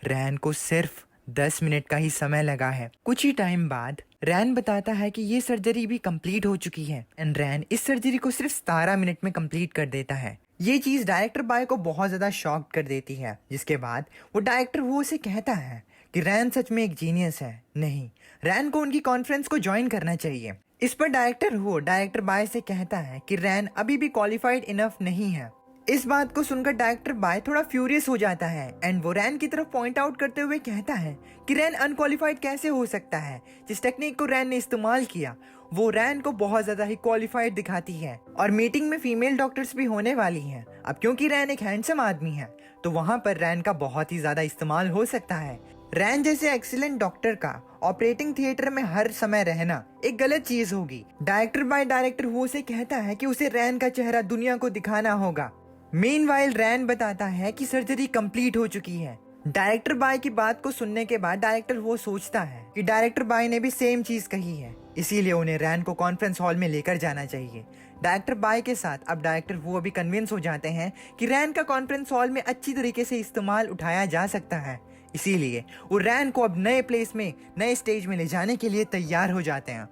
रैन को सिर्फ 10 मिनट का ही समय लगा है। कुछ ही टाइम बाद रैन बताता है कि ये सर्जरी भी कंप्लीट हो चुकी है एंड रैन इस सर्जरी को सिर्फ 17 मिनट में कंप्लीट कर देता है। ये चीज डायरेक्टर बाय को बहुत ज्यादा शॉक कर देती है। जिसके बाद वो डायरेक्टर वो से कहता है कि रैन सच में एक जीनियस है, नहीं रैन को उनकी कॉन्फ्रेंस को ज्वाइन करना चाहिए। इस पर डायरेक्टर बाय से कहता है कि रैन अभी भी क्वालिफाइड इनफ नहीं है। इस बात को सुनकर डायरेक्टर बाय थोड़ा फ्यूरियस हो जाता है एंड वो रैन की तरफ पॉइंट आउट करते हुए कहता है कि रैन अनक्वालिफाइड कैसे हो सकता है। जिस टेक्निक को रैन ने इस्तेमाल किया वो रैन को बहुत ज्यादा ही क्वालिफाइड दिखाती है और मीटिंग में फीमेल डॉक्टर्स भी होने वाली हैं। अब क्योंकि रैन एक हैंडसम आदमी है तो वहां पर रैन का बहुत ही ज्यादा इस्तेमाल हो सकता है। रैन जैसे एक्सीलेंट डॉक्टर का ऑपरेटिंग थिएटर में हर समय रहना एक गलत चीज होगी। डायरेक्टर वो से कहता है कि उसे रैन का चेहरा दुनिया को दिखाना होगा। मीनवाइल रैन बताता है कि सर्जरी कंप्लीट हो चुकी है। डायरेक्टर बाय की बात को सुनने के बाद डायरेक्टर वो सोचता है कि डायरेक्टर बाय ने भी सेम चीज कही है, इसीलिए उन्हें रैन को कॉन्फ्रेंस हॉल में लेकर जाना चाहिए। डायरेक्टर बाय के साथ अब डायरेक्टर वो अभी कन्विंस हो जाते हैं कि रैन का कॉन्फ्रेंस हॉल में अच्छी तरीके से इस्तेमाल उठाया जा सकता है, इसीलिए वो रैन को अब नए प्लेस में नए स्टेज में ले जाने के लिए तैयार हो जाते हैं।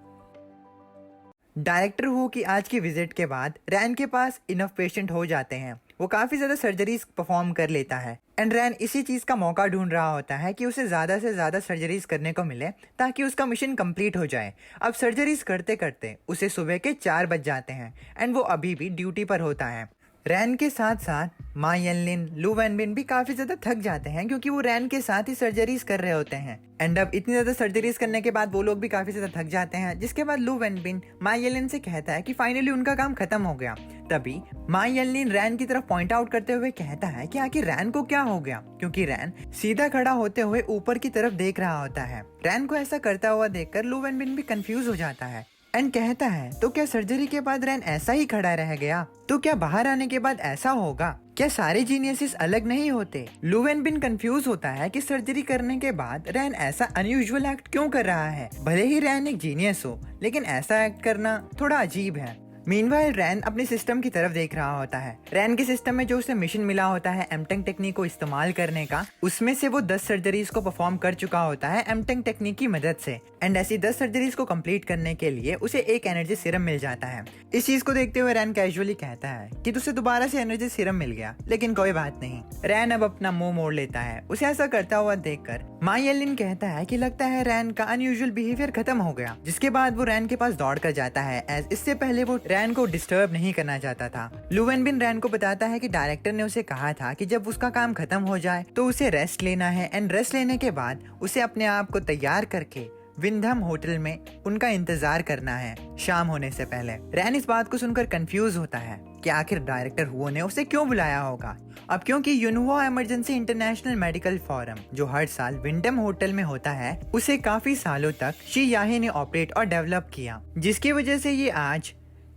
डायरेक्टर वो की आज की विजिट के बाद रैन के पास इनफ पेशेंट हो जाते हैं। वो काफी ज्यादा सर्जरीज परफॉर्म कर लेता है एंड रैन इसी चीज का मौका ढूंढ रहा होता है कि उसे ज्यादा से ज्यादा सर्जरीज करने को मिले ताकि उसका मिशन कंप्लीट हो जाए। अब सर्जरीज करते करते उसे सुबह के 4 बज जाते हैं एंड वो अभी भी ड्यूटी पर होता है। रैन के साथ साथ मा येनलिन, लू वैनबिन भी काफी ज्यादा थक जाते हैं क्योंकि वो रैन के साथ ही सर्जरीज कर रहे होते हैं एंड अब इतनी ज्यादा सर्जरीज करने के बाद वो लोग भी काफी ज्यादा थक जाते हैं। जिसके बाद लू वैनबिन मा येनलिन से कहता है कि फाइनली उनका काम खत्म हो गया। तभी मा येनलिन रैन की तरफ पॉइंट आउट करते हुए कहता है कि आखिर रैन को क्या हो गया, क्योंकि रैन सीधा खड़ा होते हुए ऊपर की तरफ देख रहा होता है। रैन को ऐसा करता हुआ देखकर लू वैनबिन भी कंफ्यूज हो जाता है एंड कहता है तो क्या सर्जरी के बाद रैन ऐसा ही खड़ा रह गया, तो क्या बाहर आने के बाद ऐसा होगा, क्या सारे जीनियसेस अलग नहीं होते। लू वैनबिन कंफ्यूज होता है कि सर्जरी करने के बाद रैन ऐसा अनयूजुअल एक्ट क्यों कर रहा है। भले ही रैन एक जीनियस हो लेकिन ऐसा एक्ट करना थोड़ा अजीब है। मीनवाइल रैन अपने सिस्टम की तरफ देख रहा होता है। रैन के सिस्टम में जो उसे मिशन मिला होता है एमटेंग टेक्निक को इस्तेमाल करने का, उसमें से वो 10 सर्जरीज को परफॉर्म कर चुका होता है एमटेंग टेक्निक की मदद से एंड ऐसी 10 सर्जरीज को कंप्लीट करने के लिए उसे एक एनर्जी सीरम मिल जाता है। इस चीज को देखते हुए रैन कैजुअली कहता है कि तुझे दोबारा से एनर्जी सीरम मिल गया, लेकिन कोई बात नहीं। रैन अब अपना मुंह मोड़ लेता है। उसे ऐसा करता हुआ देखकर मा येनलिन कहता है कि लगता है रैन का अनयूजुअल बिहेवियर खत्म हो गया। जिसके बाद वो रैन के पास दौड़ कर जाता है एज इससे पहले वो रैन को डिस्टर्ब नहीं करना चाहता था। लू वैनबिन रैन को बताता है कि डायरेक्टर ने उसे कहा था कि जब उसका काम खत्म हो जाए तो उसे रेस्ट लेना है एंड रेस्ट लेने के बाद उसे अपने आप को तैयार करके विंधम होटल में उनका इंतजार करना है शाम होने से पहले। रैन इस बात को सुनकर कंफ्यूज होता है कि आखिर डायरेक्टर हुओ ने उसे क्यों बुलाया होगा। अब क्योंकि यूनहुआ इमरजेंसी इंटरनेशनल मेडिकल फोरम जो हर साल विंडम होटल में होता है, उसे काफी सालों तक शी याहे ने ऑपरेट और डेवलप किया, जिसकी वजह से ये आज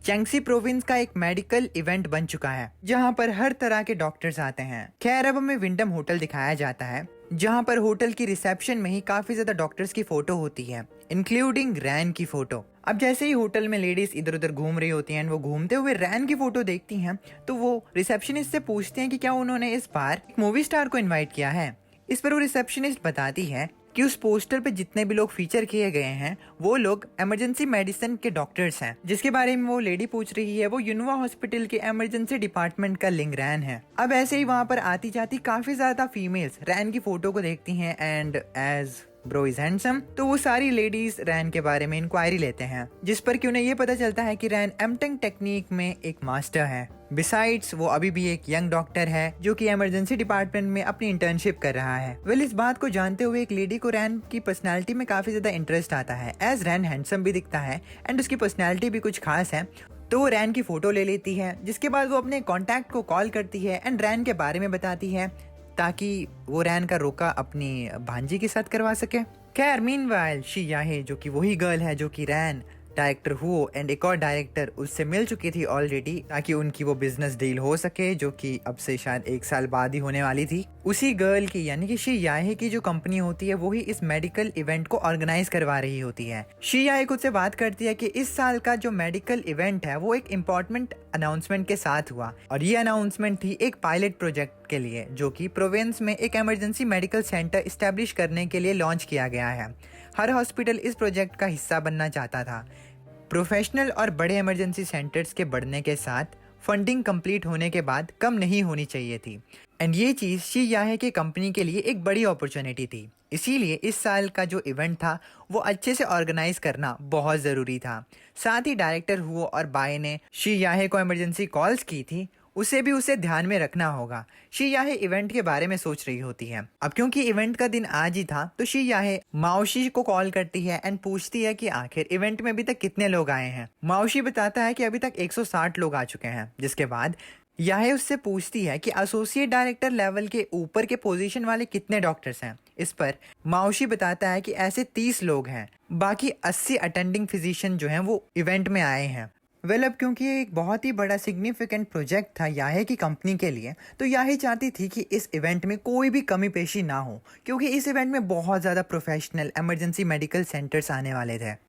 चैंगसी प्रोविंस का एक मेडिकल इवेंट बन चुका है जहां पर हर तरह के डॉक्टर्स आते हैं। खैर अब हमें विंडम होटल दिखाया जाता है जहां पर होटल की रिसेप्शन में ही काफी ज्यादा डॉक्टर्स की फोटो होती है, इंक्लूडिंग रैन की फोटो। अब जैसे ही होटल में लेडीज इधर उधर घूम रही होती हैं, वो घूमते हुए रैन की फोटो देखती हैं तो वो रिसेप्शनिस्ट से पूछते हैं कि क्या उन्होंने इस बार एक मूवी स्टार को इन्वाइट किया है। इस पर वो रिसेप्शनिस्ट बताती है कि उस पोस्टर पे जितने भी लोग फीचर किए गए हैं वो लोग इमरजेंसी मेडिसिन के डॉक्टर्स हैं। जिसके बारे में वो लेडी पूछ रही है वो यूनोवा हॉस्पिटल के इमरजेंसी डिपार्टमेंट का लिंक रैन है। अब ऐसे ही वहाँ पर आती जाती काफी ज्यादा फीमेल्स रैन की फोटो को देखती हैं and as bro is handsome तो वो सारी लेडीज रैन के बारे में इंक्वायरी लेते हैं, जिस पर कि उन्हें ये पता चलता है कि रैन एमटेक टेक्निक में एक मास्टर है। बिसाइड्स वो अभी भी एक यंग डॉक्टर है जो कि इमरजेंसी डिपार्टमेंट में अपनी इंटर्नशिप कर रहा है। इस बात को जानते हुए एक लेडी को रैन की पर्सनालिटी में काफी ज्यादा इंटरेस्ट आता है, एज रैन हैंडसम भी दिखता है एंड उसकी पर्सनालिटी भी कुछ खास है। तो वो रैन की फोटो ले लेती है, जिसके बाद वो अपने कॉन्टैक्ट को कॉल करती है एंड रैन के बारे में बताती है ताकि वो रैन का रोका अपनी भांजी के साथ करवा सके। खैर मीनवाइल शी याहे जो कि वही गर्ल है जो कि रैन, डायरेक्टर हुओ एंड एक और डायरेक्टर उससे मिल चुकी थी ऑलरेडी ताकि उनकी वो बिजनेस डील हो सके जो कि अब से शायद 1 साल बाद ही होने वाली थी। उसी गर्ल की यानी कि शी याहे की जो कंपनी होती है वही इस मेडिकल इवेंट को ऑर्गेनाइज करवा रही होती है। शी याहे खुद से बात करती है कि इस साल का जो मेडिकल इवेंट है वो एक इम्पोर्टेंट अनाउंसमेंट के साथ हुआ और ये अनाउंसमेंट थी एक पायलट प्रोजेक्ट के लिए जो कि प्रोविंस में एक इमरजेंसी मेडिकल सेंटर इस्टेब्लिश करने के लिए लॉन्च किया गया है। हर हॉस्पिटल इस प्रोजेक्ट का हिस्सा बनना चाहता था। प्रोफेशनल और बड़े इमरजेंसी सेंटर्स के बढ़ने के साथ फंडिंग कंप्लीट होने के बाद कम नहीं होनी चाहिए थी एंड ये चीज़ शी याहे की कंपनी के लिए एक बड़ी अपॉर्चुनिटी थी। इसीलिए इस साल का जो इवेंट था वो अच्छे से ऑर्गेनाइज करना बहुत ज़रूरी था। साथ ही डायरेक्टर हुओ और बाय ने शी याहे को इमरजेंसी कॉल्स की थी, उसे ध्यान में रखना होगा। शी याहे इवेंट के बारे में सोच रही होती है। अब क्योंकि इवेंट का दिन आज ही था तो शी याहे माओशी को कॉल करती है एंड पूछती है कि आखिर इवेंट में अभी तक कितने लोग आए हैं। माओशी बताता है कि अभी तक 160 लोग आ चुके हैं। जिसके बाद याहे उससे पूछती है कि एसोसिएट डायरेक्टर लेवल के ऊपर के पोजीशन वाले कितने डॉक्टर्स हैं। इस पर माओशी बताता है कि ऐसे 30 लोग हैं, बाकी 80 अटेंडिंग फिजिशियन जो हैं वो इवेंट में आए हैं। अब क्योंकि ये एक बहुत ही बड़ा सिग्निफिकेंट प्रोजेक्ट था याहे की कंपनी के लिए तो याहे चाहती थी कि इस इवेंट में कोई भी कमी पेशी ना हो, क्योंकि इस इवेंट में बहुत ज़्यादा प्रोफेशनल इमरजेंसी मेडिकल सेंटर्स आने वाले थे।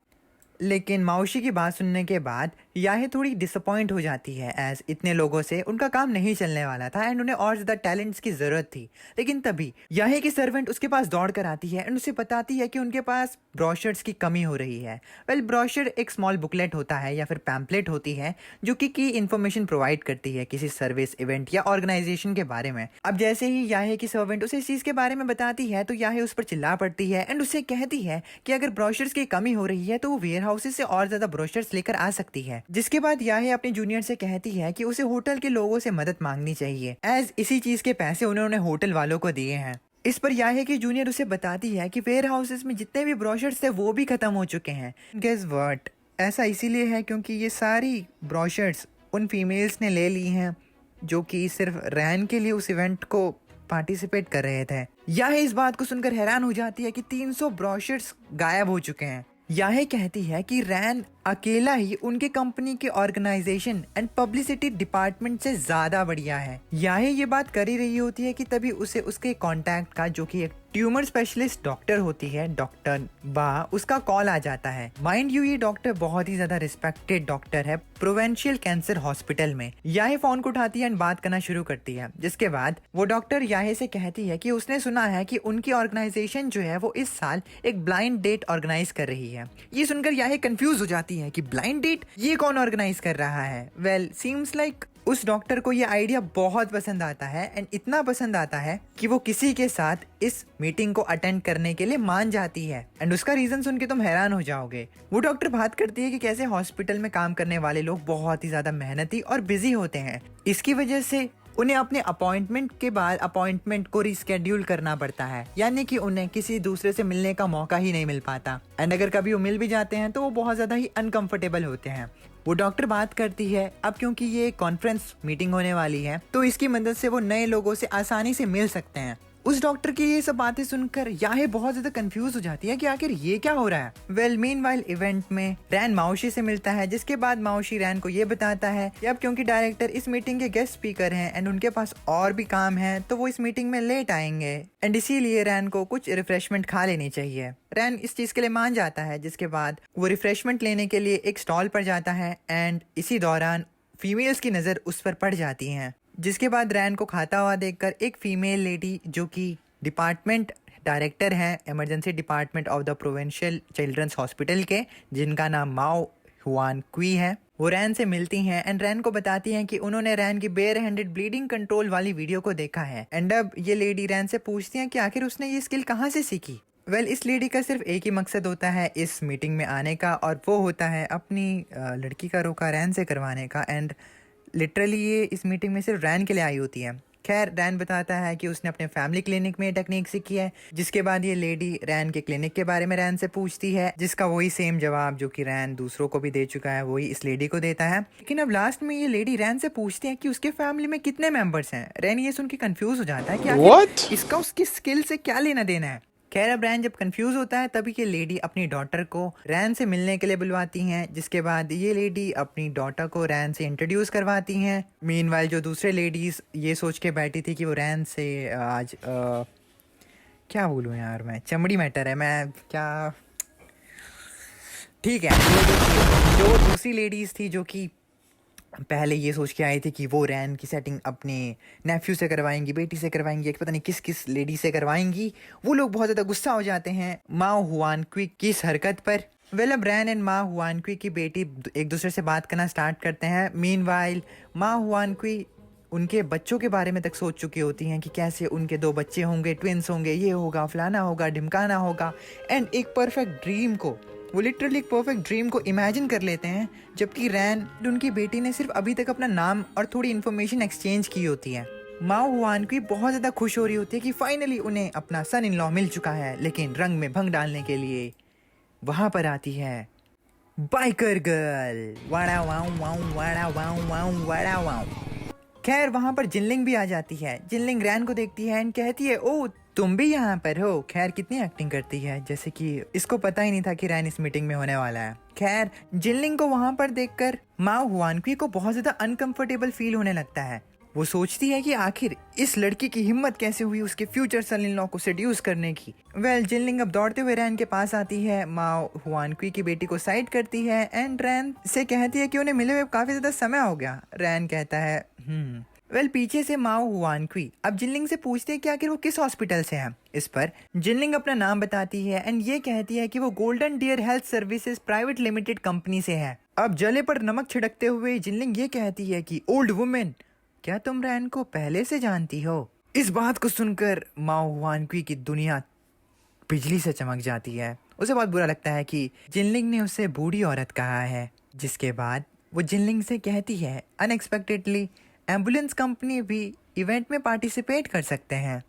लेकिन माओशी की बात सुनने के बाद याहे थोड़ी डिसअपॉइंट हो जाती है, एज इतने लोगों से उनका काम नहीं चलने वाला था एंड उन्हें और ज़्यादा टैलेंट्स की ज़रूरत थी। लेकिन तभी याहे की सर्वेंट उसके पास दौड़ कर आती है एंड उसे बताती है कि उनके पास ब्रोशर्स की कमी हो रही है। ब्रोशर एक स्मॉल बुकलेट होता है या फिर पैम्पलेट होती है जो कि की इन्फॉर्मेशन प्रोवाइड करती है किसी सर्विस, इवेंट या ऑर्गेनाइजेशन के बारे में। अब जैसे ही याहे की सर्वेंट उसे इस चीज़ के बारे में बताती है तो याहे उस पर चिल्ला पड़ती है एंड उसे कहती है कि अगर ब्रोशर्स की कमी हो रही है तो वो वेयर हाउसेस से और ज्यादा ब्रोशर्स लेकर आ सकती है। जिसके बाद याहे अपने जूनियर से कहती है कि उसे होटल के लोगों से मदद मांगनी चाहिए, एज इसी चीज के पैसे उन्होंने होटल वालों को दिए हैं। इस पर याहे की जूनियर उसे बताती है कि वेयर हाउसेस में जितने भी ब्रोशर्स थे वो भी खत्म हो चुके हैं। गेस व्हाट, ऐसा इसीलिए है क्योंकि ये सारी ब्रोशर्स उन फीमेल्स ने ले ली हैं जो कि सिर्फ रैन के लिए उस इवेंट को पार्टिसिपेट कर रहे थे। याहे इस बात को सुनकर हैरान हो जाती है कि 300 ब्रोशर्स गायब हो चुके हैं। याहे कहती है कि रैन अकेला ही उनके कंपनी के ऑर्गेनाइजेशन एंड पब्लिसिटी डिपार्टमेंट से ज्यादा बढ़िया है। याहे ये बात कर ही रही होती है कि तभी उसे उसके कांटेक्ट का जो कि एक ट्यूमर स्पेशलिस्ट डॉक्टर होती है, डॉक्टर बा, उसका कॉल आ जाता है। माइंड यू ये डॉक्टर बहुत ही ज्यादा रिस्पेक्टेड डॉक्टर है प्रोविंशियल कैंसर हॉस्पिटल में। याहे फोन को उठाती है एंड बात करना शुरू करती है। जिसके बाद वो डॉक्टर याहे से कहती है कि उसने सुना है कि उनकी ऑर्गेनाइजेशन जो है वो इस साल एक ब्लाइंड डेट ऑर्गेनाइज कर रही है। ये सुनकर याहे कंफ्यूज हो जाती है कि ब्लाइंड डेट ये कौन ऑर्गेनाइज कर रहा है। सीम्स लाइक उस डॉक्टर को ये आइडिया बहुत पसंद आता है एंड इतना पसंद आता है कि वो किसी के साथ इस मीटिंग को अटेंड करने के लिए मान जाती है एंड उसका रीजन सुन के तुम हैरान हो जाओगे। वो डॉक्टर बात करती है कि कैसे हॉस्पिटल में काम करने वाले लोग बहुत ही ज्यादा मेहनती और बिजी होते हैं, इसकी वजह से उन्हें अपने अपॉइंटमेंट के बाद अपॉइंटमेंट को रिस्केड्यूल करना पड़ता है, यानी कि उन्हें किसी दूसरे से मिलने का मौका ही नहीं मिल पाता एंड अगर कभी वो मिल भी जाते हैं तो वो बहुत ज़्यादा ही अनकंफर्टेबल होते हैं। वो डॉक्टर बात करती है अब क्योंकि ये कॉन्फ्रेंस मीटिंग होने वाली है तो इसकी मदद से वो नए लोगों से आसानी से मिल सकते हैं। उस डॉक्टर की ये सब बातें सुनकर याहे बहुत ज्यादा कंफ्यूज हो जाती है कि आखिर ये क्या हो रहा है। मीनवाइल इवेंट में रैन माओशी से मिलता है, जिसके बाद माओशी रैन को ये बताता है कि अब क्योंकि डायरेक्टर इस मीटिंग के गेस्ट स्पीकर हैं एंड उनके पास और भी काम है तो वो इस मीटिंग में लेट आएंगे एंड इसीलिए रैन को कुछ रिफ्रेशमेंट खा लेनी चाहिए। रैन इस चीज के लिए मान जाता है, जिसके बाद वो रिफ्रेशमेंट लेने के लिए एक स्टॉल पर जाता है एंड इसी दौरान फीमेल्स की नजर उस पर पड़ जाती है। जिसके बाद रैन को खाता हुआ देखकर एक फीमेल लेडी जो कि डिपार्टमेंट डायरेक्टर हैं emergency department of the provincial children's hospital के, जिनका नाम माओ हुआन क्वी है। वो रैन से मिलती हैं एंड रैन को बताती हैं कि उन्होंने रैन की बेयर हैंडेड ब्लीडिंग कंट्रोल वाली वीडियो को देखा है। एंड अब ये लेडी रैन से पूछती हैं कि आखिर उसने ये स्किल कहाँ से सीखी। इस लेडी का सिर्फ एक ही मकसद होता है इस मीटिंग में आने का, और वो होता है अपनी लड़की का रोका रैन से करवाने का। एंड लिटरली ये इस मीटिंग में सिर्फ रैन के लिए आई होती है। खैर, रैन बताता है कि उसने अपने फैमिली क्लिनिक में टेक्निक सीखी है, जिसके बाद ये लेडी रैन के क्लिनिक के बारे में रैन से पूछती है, जिसका वही सेम जवाब जो कि रैन दूसरों को भी दे चुका है वही इस लेडी को देता है। लेकिन अब लास्ट में ये लेडी रैन से पूछती है कि उसके फैमिली में कितने मेंबर्स हैं। रैन ये सुन के कंफ्यूज हो जाता है कि आखिर इसका उसकी स्किल से क्या लेना देना है। खैर, अब रैन जब कंफ्यूज होता है तभी ये लेडी अपनी डॉटर को रैन से मिलने के लिए बुलवाती हैं, जिसके बाद ये लेडी अपनी डॉटर को रैन से इंट्रोड्यूस करवाती हैं। मीनवाइल जो दूसरे लेडीज ये सोच के बैठी थी कि वो रैन से आज क्या बोलूँ यार, मैं चमड़ी मैटर है, मैं क्या, ठीक है। जो दूसरी लेडीज थी जो कि पहले ये सोच के आई थी कि वो रैन की सेटिंग अपने नेफ्यू से करवाएंगी, बेटी से करवाएंगी, पता नहीं किस किस लेडी से करवाएंगी, वो लोग बहुत ज़्यादा गुस्सा हो जाते हैं माओ हुआन क्वी की इस हरकत पर। अब रैन एंड माओ हुआन क्वी की बेटी एक दूसरे से बात करना स्टार्ट करते हैं। मीनवाइल माओ हुआन क्वी उनके बच्चों के बारे में तक सोच चुकी होती हैं कि कैसे उनके 2 बच्चे होंगे, ट्विंस होंगे, ये होगा, फलाना होगा, ढिमकाना होगा। एंड एक परफेक्ट ड्रीम को, वो लिटरली एक परफेक्ट ड्रीम को इमेजिन कर लेते हैं, जबकि रैन उनकी बेटी ने सिर्फ अभी तक अपना नाम और थोड़ी इन्फॉर्मेशन एक्सचेंज की होती है। माओ हुआन की बहुत ज़्यादा खुश हो रही होती है कि फाइनली उन्हें अपना सन इन लॉ मिल चुका है, लेकिन रंग में भंग डालने के लिए वहाँ पर आती है बाइकर गर्ल। वाड़ा वाऊ वाऊ वाड़ा वाऊ वाऊ वाड़ा वाऊ। खैर, वहाँ पर जिनलिंग भी आ जाती है। जिनलिंग रैन को देखती है एंड कहती है, ओ तुम भी यहाँ पर हो। खैर, कितनी एक्टिंग करती है, जैसे कि इसको पता ही नहीं था कि रैन इस मीटिंग में होने वाला है। खैर, जिनलिंग को वहाँ पर देखकर माओ हुआन क्वी को बहुत ज़्यादा अनकंफर्टेबल फील होने लगता है। वो सोचती है कि आखिर इस लड़की की हिम्मत कैसे हुई उसके फ्यूचर सन इन लॉ को सेड्यूस करने की। जिनलिंग अब दौड़ते हुए रैन के पास आती है, माओ हुआन क्वी की बेटी को साइड करती है एंड रैन से कहती है कि उन्हें मिले हुए काफी ज्यादा समय हो गया। रैन कहता है पीछे से माओ हुआन क्वी अब जिनलिंग से पूछते हैं कि आखिर वो किस हॉस्पिटल से है। इस पर जिनलिंग अपना नाम बताती है एंड ये कहती है कि वो golden deer health services private limited company से है। अब जले पर नमक छिड़कते हुए जिनलिंग ये कहती है कि ओल्ड वुमेन, क्या तुम रैन को पहले से जानती हो? इस बात को सुनकर माओ हुआन क्वी की दुनिया बिजली से चमक जाती है। उसे बहुत बुरा लगता है कि जिनलिंग ने उसे बूढ़ी औरत कहा है। जिसके बाद वो जिनलिंग से कहती है, अनएक्सपेक्टेडली एम्बुलेंस कंपनी भी इवेंट में पार्टिसिपेट कर सकते हैं।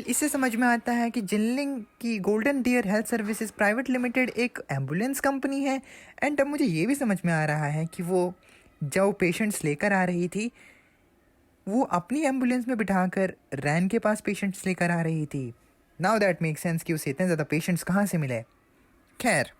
इससे समझ में आता है कि जिनलिंग की golden deer health services private limited एक एम्बुलेंस कंपनी है। एंड अब मुझे ये भी समझ में आ रहा है कि वो जो पेशेंट्स लेकर आ रही थी वो अपनी एम्बुलेंस में बिठाकर रैन के पास पेशेंट्स लेकर आ रही थी। नाउ दैट मेक सेंस कि उसे इतने ज़्यादा पेशेंट्स कहाँ से मिले। खैर,